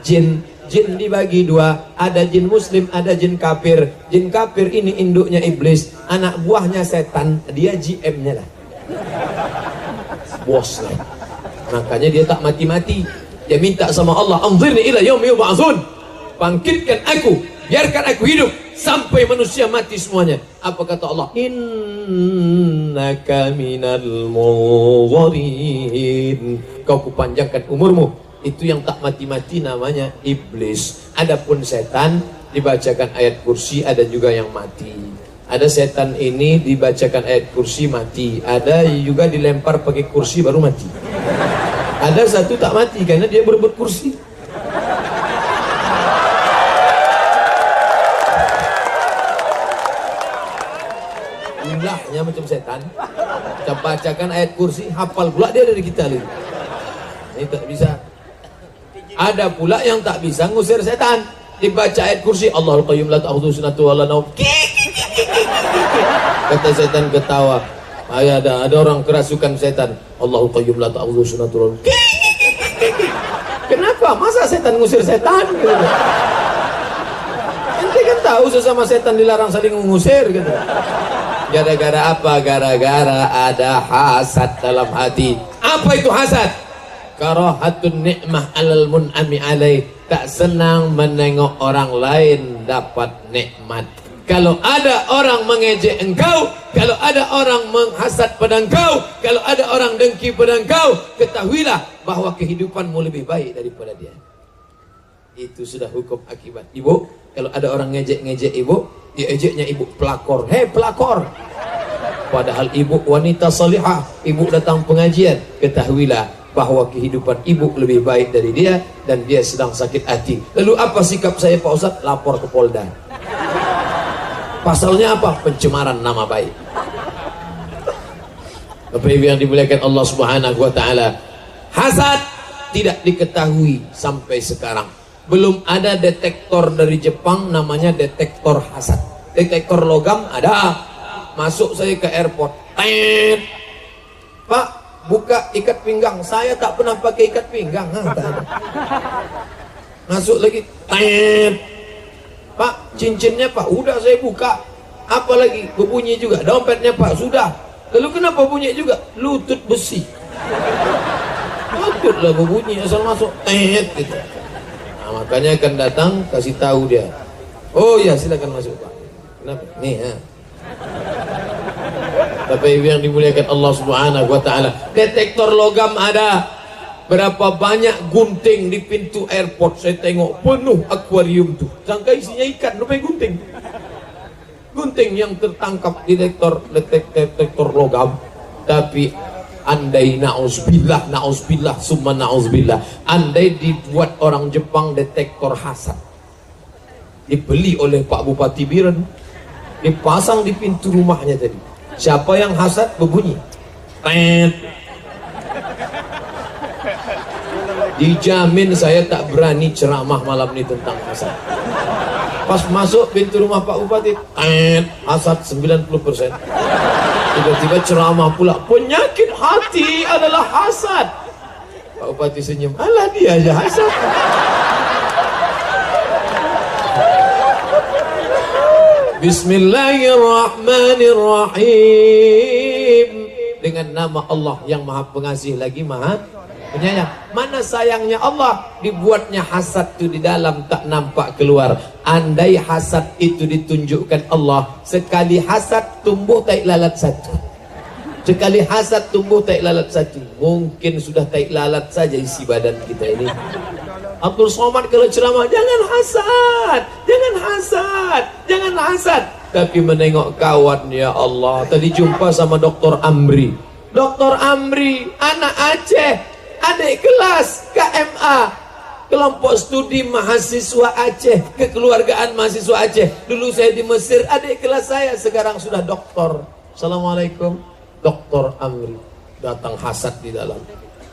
jin. Jin dibagi dua, ada jin muslim, ada jin kafir. Jin kafir ini induknya iblis, anak buahnya setan, dia GM-nya lah, bos lah. Makanya dia tak mati-mati. Dia minta sama Allah, anzirni ila yaumi yub'atsun, bangkitkan aku, biarkan aku hidup sampai manusia mati semuanya. Apa kata Allah? Innaka minal munzirin, kau kupanjangkan umurmu. Itu yang tak mati-mati namanya iblis. Adapun setan dibacakan ayat kursi, ada juga yang mati. Ada setan ini dibacakan ayat kursi mati, ada juga dilempar pakai kursi baru mati. Ada satu tak mati karena dia berebut kursi. Ulahnya macam setan. Kita bacakan ayat kursi, hafal pula dia dari kita lagi. Ini tak bisa. Ada pula yang tak bisa ngusir setan. Dibaca ayat kursi, Allahul Qayyum la ta'khudhuhu sinatun wa la naum. Kata setan ketawa. Ada orang kerasukan setan. Allahul Qayyum la ta'khudhuhu sinatun wa la naum. Kenapa? Masa setan ngusir setan? Gitu. Ente kan tahu sesama setan dilarang saling mengusir gitu. Gara-gara apa? Gara-gara ada hasad dalam hati. Apa itu hasad? Karahatun ni'mah alal mun'ami alaih, tak senang menengok orang lain dapat nikmat. Kalau ada orang mengejek engkau, kalau ada orang menghasad pada engkau, kalau ada orang dengki pada engkau, ketahuilah bahwa kehidupanmu lebih baik daripada dia. Itu sudah hukum akibat. Ibu, kalau ada orang ngejek-ngejek ibu, dia ejeknya ibu pelakor. Hei pelakor. Padahal ibu wanita salihah, ibu datang pengajian, ketahuilah bahwa kehidupan ibu lebih baik dari dia, dan dia sedang sakit hati. Lalu apa sikap saya Pak Ustaz? Lapor ke Polda. Pasalnya apa? Pencemaran nama baik. Bapak Ibu yang dimuliakan Allah Subhanahu wa taala, hasad tidak diketahui sampai sekarang. Belum ada detektor dari Jepang namanya detektor hasad. Detektor logam ada, masuk saya ke airport. Tet. Pak, buka ikat pinggang. Saya tak pernah pakai ikat pinggang. Tak ada. Masuk lagi. Tet. Pak, cincinnya Pak, udah saya buka. Apa lagi? Berbunyi juga. Dompetnya Pak, sudah. Lalu kenapa bunyi juga? Lutut besi. Lututlah berbunyi asal masuk. Tet gitu. Nah, makanya akan datang kasih tahu dia. Oh ya, silakan masuk Pak. Kenapa? Nih ya. Tapi yang dimuliakan Allah Subhanahu wa taala, detektor logam ada. Berapa banyak gunting di pintu airport, saya tengok penuh akuarium tuh. Sangka isinya ikan, rupanya gunting. Gunting yang tertangkap di detektor logam. Tapi andai na'uzubillah, summa na'uzubillah, andai dibuat orang Jepang detektor hasad, dibeli oleh Pak Bupati Biren, dipasang di pintu rumahnya tadi. Siapa yang hasad berbunyi. Tet. Dijamin saya tak berani ceramah malam ini tentang hasad. Pas masuk pintu rumah Pak Bupati, hasad 90%. Tiba-tiba ceramah pula, penyakit hati adalah hasad. Pak Bupati senyum, alah dia aja hasad. Bismillahirrahmanirrahim. Dengan nama Allah yang maha pengasih lagi maha penyayang. Mana sayangnya Allah, dibuatnya hasad itu di dalam tak nampak keluar. Andai hasad itu ditunjukkan Allah, sekali hasad tumbuh tai lalat satu. Sekali hasad tumbuh tai lalat satu. Mungkin sudah tai lalat saja isi badan kita ini. Abdul Somad kalau ceramah, jangan hasad, jangan hasad, jangan hasad. Tapi menengok kawan, ya Allah. Tadi jumpa sama Dr. Amri. Dr. Amri, anak Aceh, adik kelas KMA, kelompok studi mahasiswa Aceh, kekeluargaan mahasiswa Aceh. Dulu saya di Mesir, adik kelas saya sekarang sudah doktor. Assalamualaikum, Dr. Amri. Datang hasad di dalam.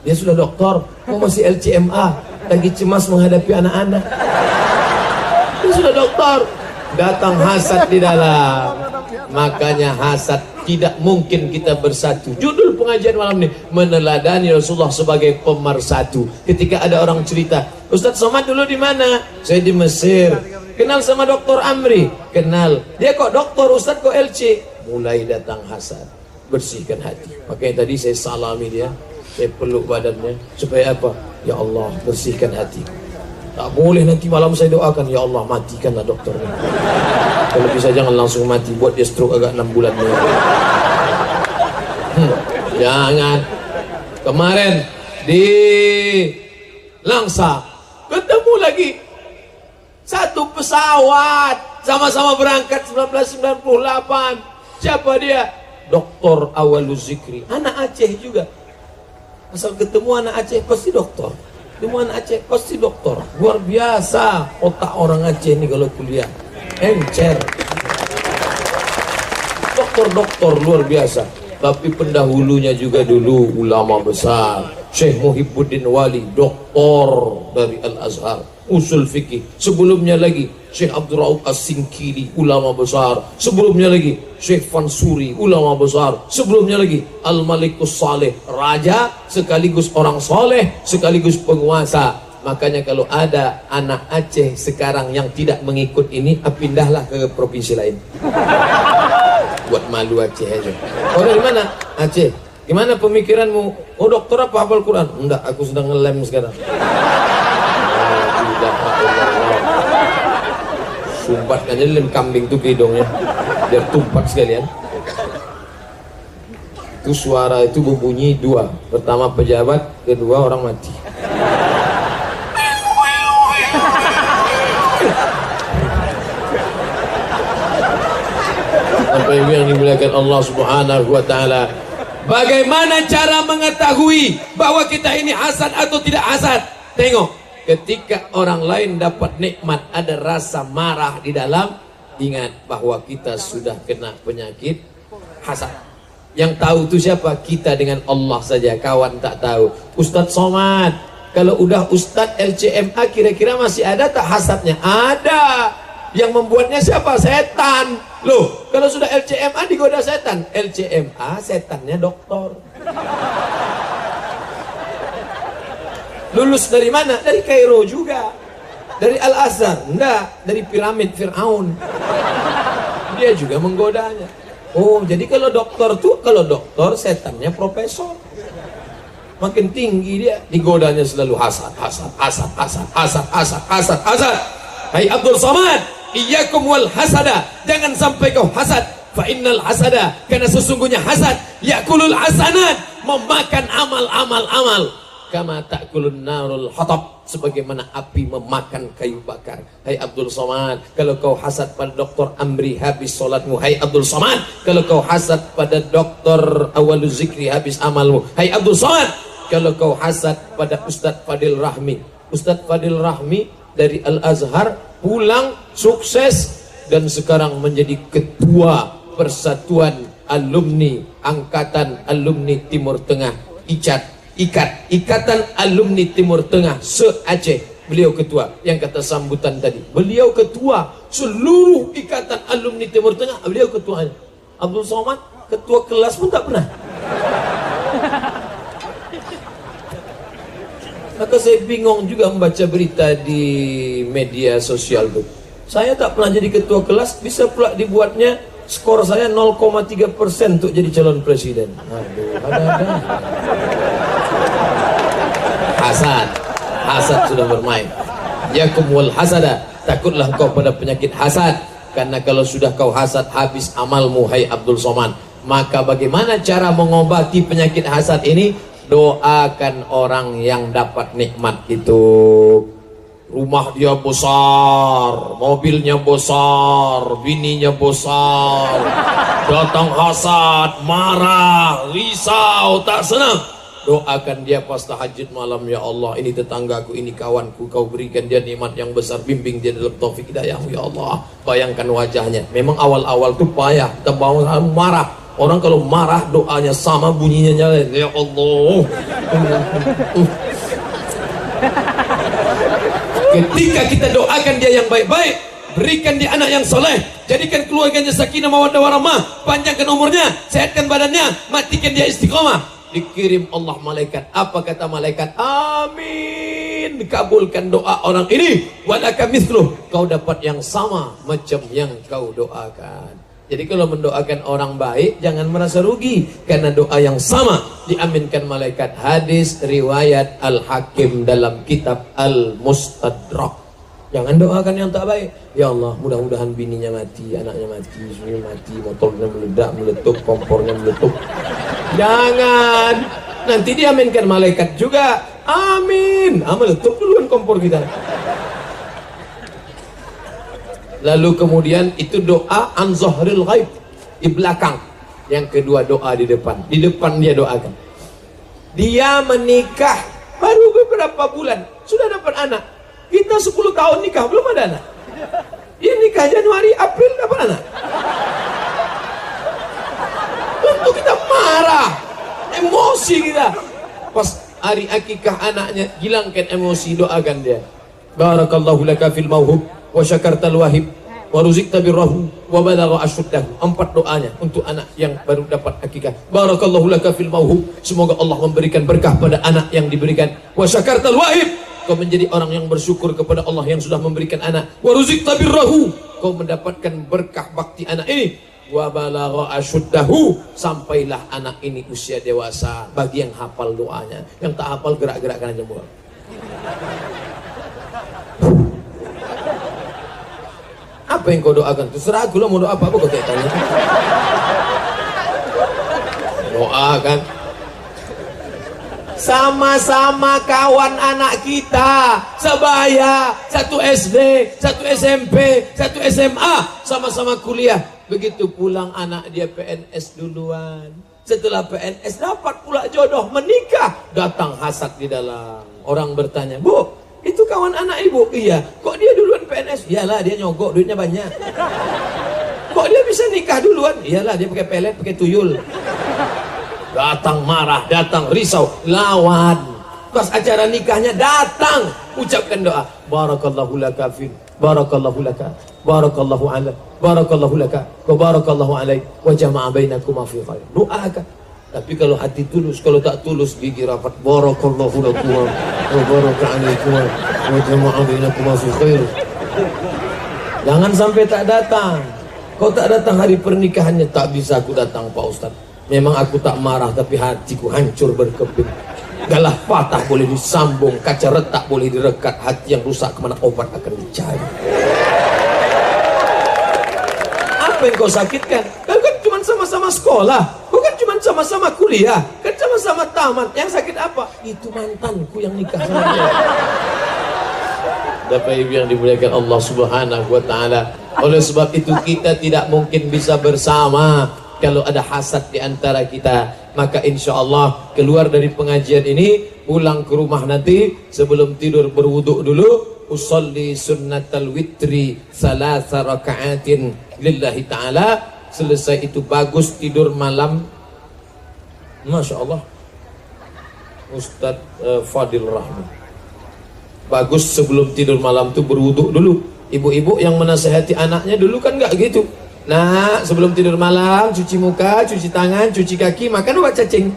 Dia sudah doktor, kok masih LCMA, lagi cemas menghadapi anak-anak. Dia sudah doktor, datang hasad di dalam. Makanya hasad tidak mungkin kita bersatu. Judul pengajian malam ini, meneladani Rasulullah sebagai pemersatu. Ketika ada orang cerita, Ustadz Somad dulu di mana? Saya di Mesir. Kenal sama Dr. Amri? Kenal. Dia kok doktor, Ustadz kok LC? Mulai datang hasad. Bersihkan hati. Makanya tadi saya salami dia, saya peluk badannya, supaya apa? Ya Allah, bersihkan hati. Tak boleh nanti malam saya doakan, ya Allah matikanlah dokternya. Kalau bisa jangan langsung mati, buat dia stroke agak 6 bulan. Jangan. Kemarin di Langsa ketemu lagi satu pesawat, sama-sama berangkat 1998. Siapa dia? Dr. Awaluz Zikri, anak Aceh juga. Asal ketemu anak Aceh pasti doktor. Ketemu anak Aceh pasti doktor. Luar biasa otak orang Aceh ini kalau kuliah. Encer. Doktor-doktor luar biasa. Tapi pendahulunya juga dulu ulama besar. Syekh Muhibbuddin Wali, doktor dari Al-Azhar, usul fikih. Sebelumnya lagi Syekh Abdul Rauf As-Sinkili, ulama besar. Sebelumnya lagi Syekh Fansuri, ulama besar. Sebelumnya lagi Al-Malikus Saleh, raja sekaligus orang soleh sekaligus penguasa. Makanya kalau ada anak Aceh sekarang yang tidak mengikut ini, pindahlah ke provinsi lain. Buat malu Aceh aja. Oh dari mana? Aceh. Gimana pemikiranmu? Oh dokter apa hafal Quran? Enggak, aku sedang ngelem sekarang. Sumbatkan aja lem kambing tuh ke hidungnya, biar tumpat sekalian. Itu suara itu berbunyi dua. Pertama pejabat, kedua orang mati. Apa yang dimuliakan Allah Subhanahu wa taala. Bagaimana cara mengetahui bahwa kita ini hasad atau tidak hasad? Tengok, ketika orang lain dapat nikmat ada rasa marah di dalam, ingat bahwa kita sudah kena penyakit hasad. Yang tahu itu siapa? Kita dengan Allah saja, kawan tak tahu. Ustadz Somad, kalau udah Ustadz LCMA kira-kira masih ada tak hasadnya? Ada. Yang membuatnya siapa? Setan. Loh, kalau sudah LCMA digoda setan. LCMA setannya doktor. Lulus dari mana? Dari Kairo juga. Dari Al-Azhar? Enggak, dari piramid Fir'aun. Dia juga menggodanya. Oh, jadi kalau dokter setannya profesor. Makin tinggi dia, digodanya selalu hasad. Hai Abdul Somad, iyyakum wal hasada, jangan sampai kau hasad. Fa innal hasada, karena sesungguhnya hasad yakulul hasanat, memakan amal. Kama ta'kulun narul hatab, sebagaimana api memakan kayu bakar. Hai Abdul Somad, kalau kau hasad pada Dr. Amri habis solatmu. Hai Abdul Somad, kalau kau hasad pada Dr. Awalu Zikri habis amalmu. Hai Abdul Somad, kalau kau hasad pada Ustadz Fadil Rahmi. Ustadz Fadil Rahmi dari Al-Azhar pulang sukses dan sekarang menjadi ketua Persatuan Alumni Angkatan Alumni Timur Tengah, Ikatan Alumni Timur Tengah se-Aceh. Beliau ketua. Yang kata sambutan tadi, beliau ketua seluruh Ikatan Alumni Timur Tengah, beliau ketuanya. Abdul Somad ketua kelas pun tak pernah. Maka saya bingung juga membaca berita di media sosial tuh. Saya tak pernah jadi ketua kelas, bisa pula dibuatnya skor saya 0,3% untuk jadi calon presiden. Aduh, ada. Hasad sudah bermain. Yakum wal hasada, takutlah kau pada penyakit hasad, karena kalau sudah kau hasad habis amalmu. Hai Abdul Somad, maka bagaimana cara mengobati penyakit hasad ini? Doakan orang yang dapat nikmat itu. Rumah dia besar, mobilnya besar, bininya besar, datang hasad, marah, risau, tak senang. Doakan dia pas tahajud malam, ya Allah, ini tetanggaku, ini kawanku, kau berikan dia nikmat yang besar, bimbing dia dalam taufik hidayahmu, ya Allah. Bayangkan wajahnya. Memang awal-awal tuh payah, terbawa marah. Orang kalau marah doanya sama bunyinya, ya Allah. Ketika kita doakan dia yang baik-baik, berikan dia anak yang soleh, jadikan keluarganya sakinah mawaddah warahmah, panjangkan umurnya, sehatkan badannya, matikan dia istiqomah, dikirim Allah malaikat. Apa kata malaikat? Amin, kabulkan doa orang ini. Walaka mithluh, kau dapat yang sama macam yang kau doakan. Jadi kalau mendoakan orang baik jangan merasa rugi, karena doa yang sama diaminkan malaikat. Hadis riwayat Al-Hakim dalam kitab Al-Mustadrak. Jangan doakan yang tak baik. Ya Allah, mudah-mudahan bininya mati, anaknya mati, semuanya mati, motornya meledak, meletup, kompornya meletup. Jangan. Nanti diaminkan malaikat juga. Amin. Meletup duluan kompor kita. Lalu kemudian itu doa an zahril ghaib, di belakang. Yang kedua doa di depan. Di depan dia doakan. Dia menikah baru beberapa bulan sudah dapat anak. Kita 10 tahun nikah belum ada anak. Dia nikah Januari, April dapat anak. Tentu kita marah, emosi kita. Pas hari akikah anaknya, hilangkan emosi, doakan dia. Barakallahu laka fil mauhub wa syakartal wahib wa ruzikta birrahu wa balagha asyuddahu. 4 doanya untuk anak yang baru dapat akikah. Barakallahu laka fil mauhub, semoga Allah memberikan berkah pada anak yang diberikan. Wa syakartal wahib, kau menjadi orang yang bersyukur kepada Allah yang sudah memberikan anak. Wa ruzikta birrahu, kau mendapatkan berkah bakti anak ini. Wa balagha asyuddahu, sampailah anak ini usia dewasa. Bagi yang hafal doanya, yang tak hafal gerak-gerakkan aja mulut. Apa yang kau doakan? Terserah aku lah, mau doa apa kau tanya. Doakan. Sama-sama kawan anak kita, sebaya, 1 SD, 1 SMP, 1 SMA, sama-sama kuliah. Begitu pulang anak dia PNS duluan. Setelah PNS dapat pula jodoh, menikah, datang hasad di dalam. Orang bertanya, Bu, itu kawan anak ibu? Iya. Kok dia duluan PNS? Iyalah, dia nyogok, duitnya banyak. Kok dia bisa nikah duluan? Iyalah, dia pakai pelet, pakai tuyul. Datang marah, datang risau, lawan. Pas acara nikahnya datang, ucapkan doa. Barakallahu laka barakallahu laka, barakallahu ala, barakallahu laka, wa barakallahu alaik, wa jama'a bainakuma fi khair. Doakan. Tapi kalau hati tulus, kalau tak tulus gigi rapat, barakallahu lakum wa baraka alaikum wa jama'a bainakuma fi khair. Jangan sampai tak datang. Kau tak datang hari pernikahannya, tak bisa aku datang Pak Ustaz. Memang aku tak marah, tapi hatiku hancur berkeping. Galah patah boleh disambung, kaca retak boleh direkat, hati yang rusak kemana obat akan dicari. Apa yang kau sakitkan? Kau kan cuma sama-sama sekolah, kau kan cuma sama-sama kuliah, kan sama-sama tamat. Yang sakit apa? Itu mantanku yang nikah sama dia. Bapak Ibu yang dimuliakan Allah Subhanahu wa taala. Oleh sebab itu kita tidak mungkin bisa bersama kalau ada hasad di antara kita. Maka insya Allah keluar dari pengajian ini, pulang ke rumah nanti sebelum tidur berwuduk dulu, usolli sunnatal witri salasa raka'atin lillahi ta'ala. Selesai itu bagus tidur malam. Masya Allah Ustadz Fadil Rahman, bagus sebelum tidur malam tuh berwuduk dulu. Ibu-ibu yang menasehati anaknya dulu kan nggak gitu. Nah, sebelum tidur malam cuci muka, cuci tangan, cuci kaki, makan obat cacing.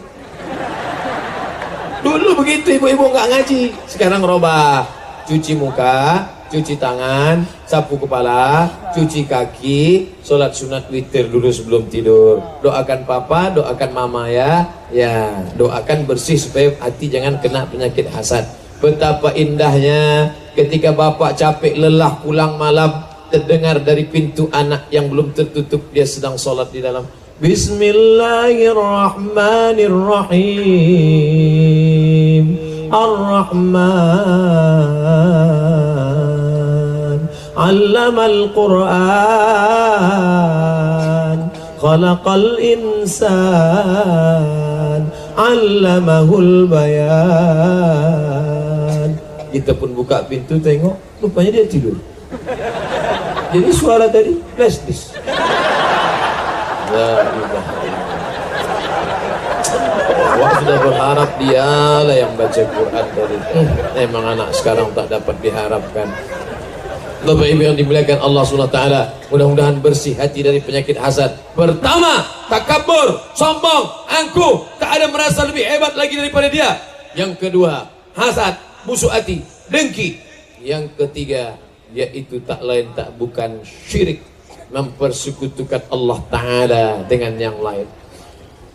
Dulu begitu ibu-ibu nggak ngaji. Sekarang robah, cuci muka, cuci tangan, sapu kepala, cuci kaki, sholat sunat witir dulu sebelum tidur. Doakan papa, doakan mama ya. Ya, doakan bersih supaya hati jangan kena penyakit hasad. Betapa indahnya ketika bapak capek lelah pulang malam, terdengar dari pintu anak yang belum tertutup, dia sedang sholat di dalam. Bismillahirrahmanirrahim. Ar-Rahman Allamal Qur'an Khalaqal insan Allamahul bayan. Kita pun buka pintu tengok, rupanya dia tidur. Jadi suara tadi flash disk. La ilaha illallah. Wah, sudah berharap dialah yang baca Quran tadi. Memang anak sekarang tak dapat diharapkan. Bapak Ibu yang dimuliakan Allah SWT, mudah-mudahan bersih hati dari penyakit hasad. Pertama, takabur, sombong, angkuh, tak ada merasa lebih hebat lagi daripada dia. Yang kedua, hasad, busuk hati, dengki. Yang ketiga, yaitu tak lain tak bukan syirik, mempersekutukan Allah Ta'ala dengan yang lain.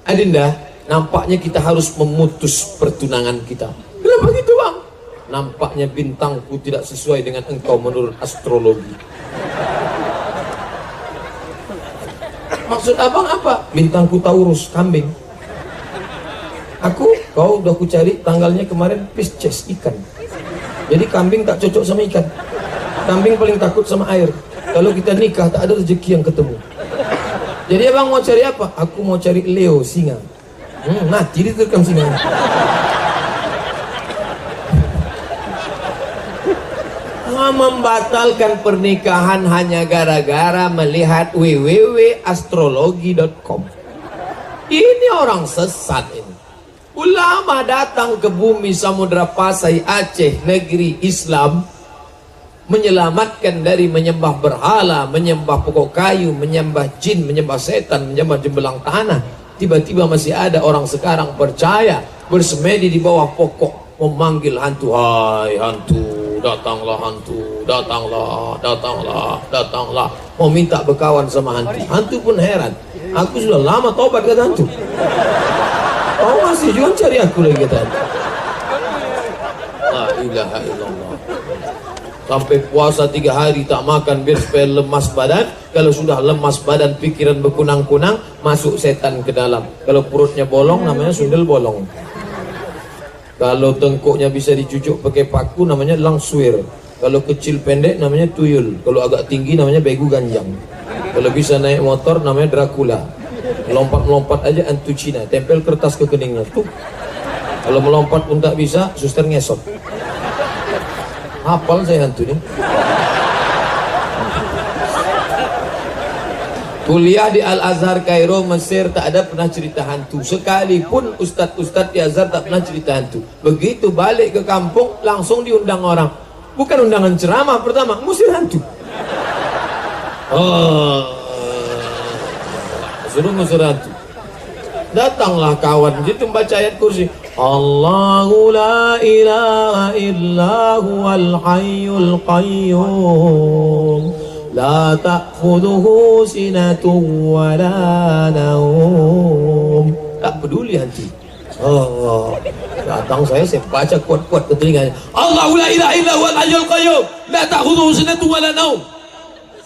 Adinda, nampaknya kita harus memutus pertunangan kita. Kenapa gitu bang? Nampaknya bintangku tidak sesuai dengan engkau menurut astrologi. Maksud abang apa? Bintangku Taurus, kambing. Kau udah ku cari tanggalnya kemarin Pisces, ikan. Jadi kambing tak cocok sama ikan. Kambing paling takut sama air. Kalau kita nikah tak ada rezeki yang ketemu. Jadi abang mau cari apa? Aku mau cari Leo, singa. Mati diterkam singa. Membatalkan pernikahan hanya gara-gara melihat www.astrologi.com. Ini orang sesat ini. Ulama datang ke bumi Samudra Pasai, Aceh, negeri Islam, menyelamatkan dari menyembah berhala, menyembah pokok kayu, menyembah jin, menyembah setan, menyembah jembelang tanah. Tiba-tiba masih ada orang sekarang percaya, bersemedi di bawah pokok, memanggil hantu. Hai hantu, datanglah hantu, datanglah, datanglah, datanglah. Mau minta berkawan sama hantu. Hantu pun heran, aku sudah lama tobat kata hantu. Oh masih juga cari aku lagi kata hantu. La ilaha illallah. Sampai puasa 3 hari tak makan biar supaya lemas badan. Kalau sudah lemas badan, pikiran berkunang-kunang, masuk setan ke dalam. Kalau perutnya bolong namanya sundel bolong. Kalau tengkuknya bisa dicucuk pakai paku namanya langswir. Kalau kecil pendek namanya tuyul. Kalau agak tinggi namanya begu ganjang. Kalau bisa naik motor namanya Dracula. Melompat-melompat aja hantu Cina, tempel kertas ke keningnya tuh. Kalau melompat pun tak bisa, suster ngesot. Hafal saya hantu nih. Kuliah di Al-Azhar Kairo, Mesir, tak ada pernah cerita hantu. Sekalipun ustadz-ustadz di Azhar tak pernah cerita hantu. Begitu balik ke kampung, langsung diundang orang. Bukan undangan ceramah pertama, ngusir hantu. Oh, suruh ngusir hantu. Datanglah kawan gitu membaca ayat kursi. Allahu la ilaha illa huwal hayyul qayyum la ta'khudhuhu sinatun wa la nawm. Tak peduli hantu. Oh, datang saya baca kuat-kuat ke telinganya. Allahu la ilaha illa huwal hayyul qayyum la ta'khudhuhu sinatun wa la nawm.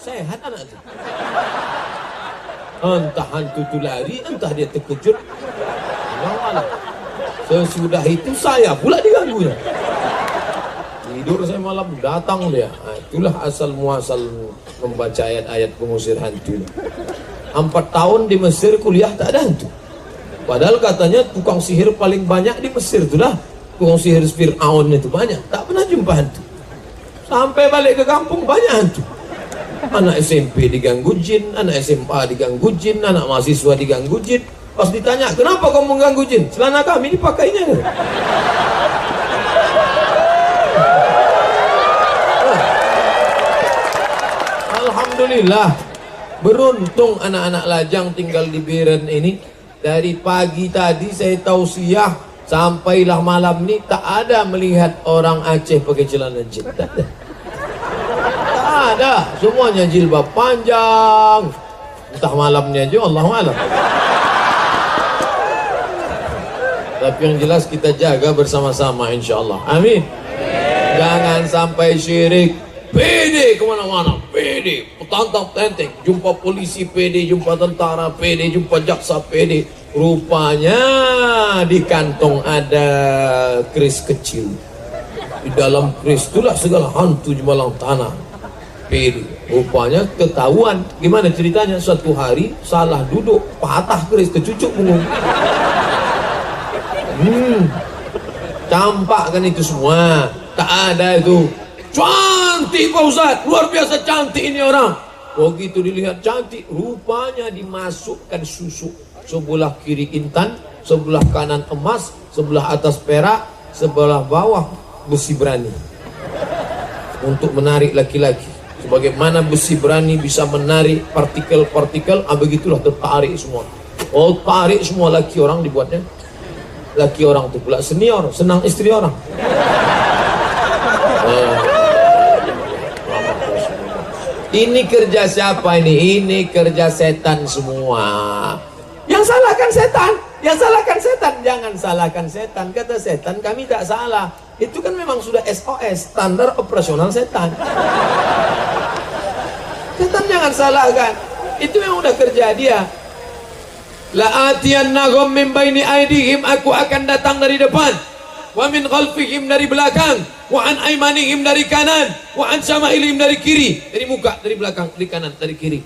Sehat anak itu. Entah hantu itu lari, entah dia terkejut. Sesudah itu saya pula diganggunya. Tidur saya malam, datang dia. Nah, itulah asal muasal membaca ayat-ayat pengusir hantu. 4 tahun di Mesir kuliah tak ada hantu. Padahal katanya tukang sihir paling banyak di Mesir itulah. Tukang sihir Fir'aun itu banyak. Tak pernah jumpa hantu. Sampai balik ke kampung banyak hantu. Anak SMP diganggu jin, anak SMA diganggu jin, anak mahasiswa diganggu jin. Pas ditanya, kenapa kamu mengganggu jin? Celana kami dipakainya. Alhamdulillah, beruntung anak-anak lajang tinggal di Biren ini. Dari pagi tadi saya tausiah sampailah malam ini tak ada melihat orang Aceh pakai celana jin. Tak ada. Ada, semuanya jilbab panjang. Entah malamnya aja, Allahu a'lam. Tapi yang jelas kita jaga bersama-sama insyaallah. Amin. Jangan sampai syirik. PD kemana-mana, PD, petantang tenteng, jumpa polisi PD, jumpa tentara PD, jumpa jaksa PD. Rupanya di kantong ada keris kecil. Di dalam keris itulah segala hantu jemalang tanah. PD. Rupanya ketahuan. Gimana ceritanya? Suatu hari salah duduk, patah keris, kecucuk punggung. Campak kan itu semua. Tak ada itu. Cantik Pak Ustaz, luar biasa cantik ini orang. Begitu dilihat cantik, rupanya dimasukkan susu. Sebelah kiri intan, sebelah kanan emas, sebelah atas perak, sebelah bawah besi berani. Untuk menarik laki-laki. Sebagaimana besi berani bisa menarik partikel-partikel, begitulah tertarik semua. Oh, tarik semua laki orang dibuatnya. Laki orang itu pula senior, senang istri orang. Ini kerja siapa ini? Ini kerja setan semua. Yang salahkan setan, yang salahkan setan. Jangan salahkan setan. Kata setan, kami tak salah. Itu kan memang sudah SOS, standar operasional setan. Setan jangan salahkan. Itu memang udah kerja dia. La atiyannahum min baini aydihim, aku akan datang dari depan. Wa min khalfihim, dari belakang. Wa an aymanihim, dari kanan. Wa an syama'ilihim, dari kiri. Dari muka, dari belakang, dari kanan, dari kiri.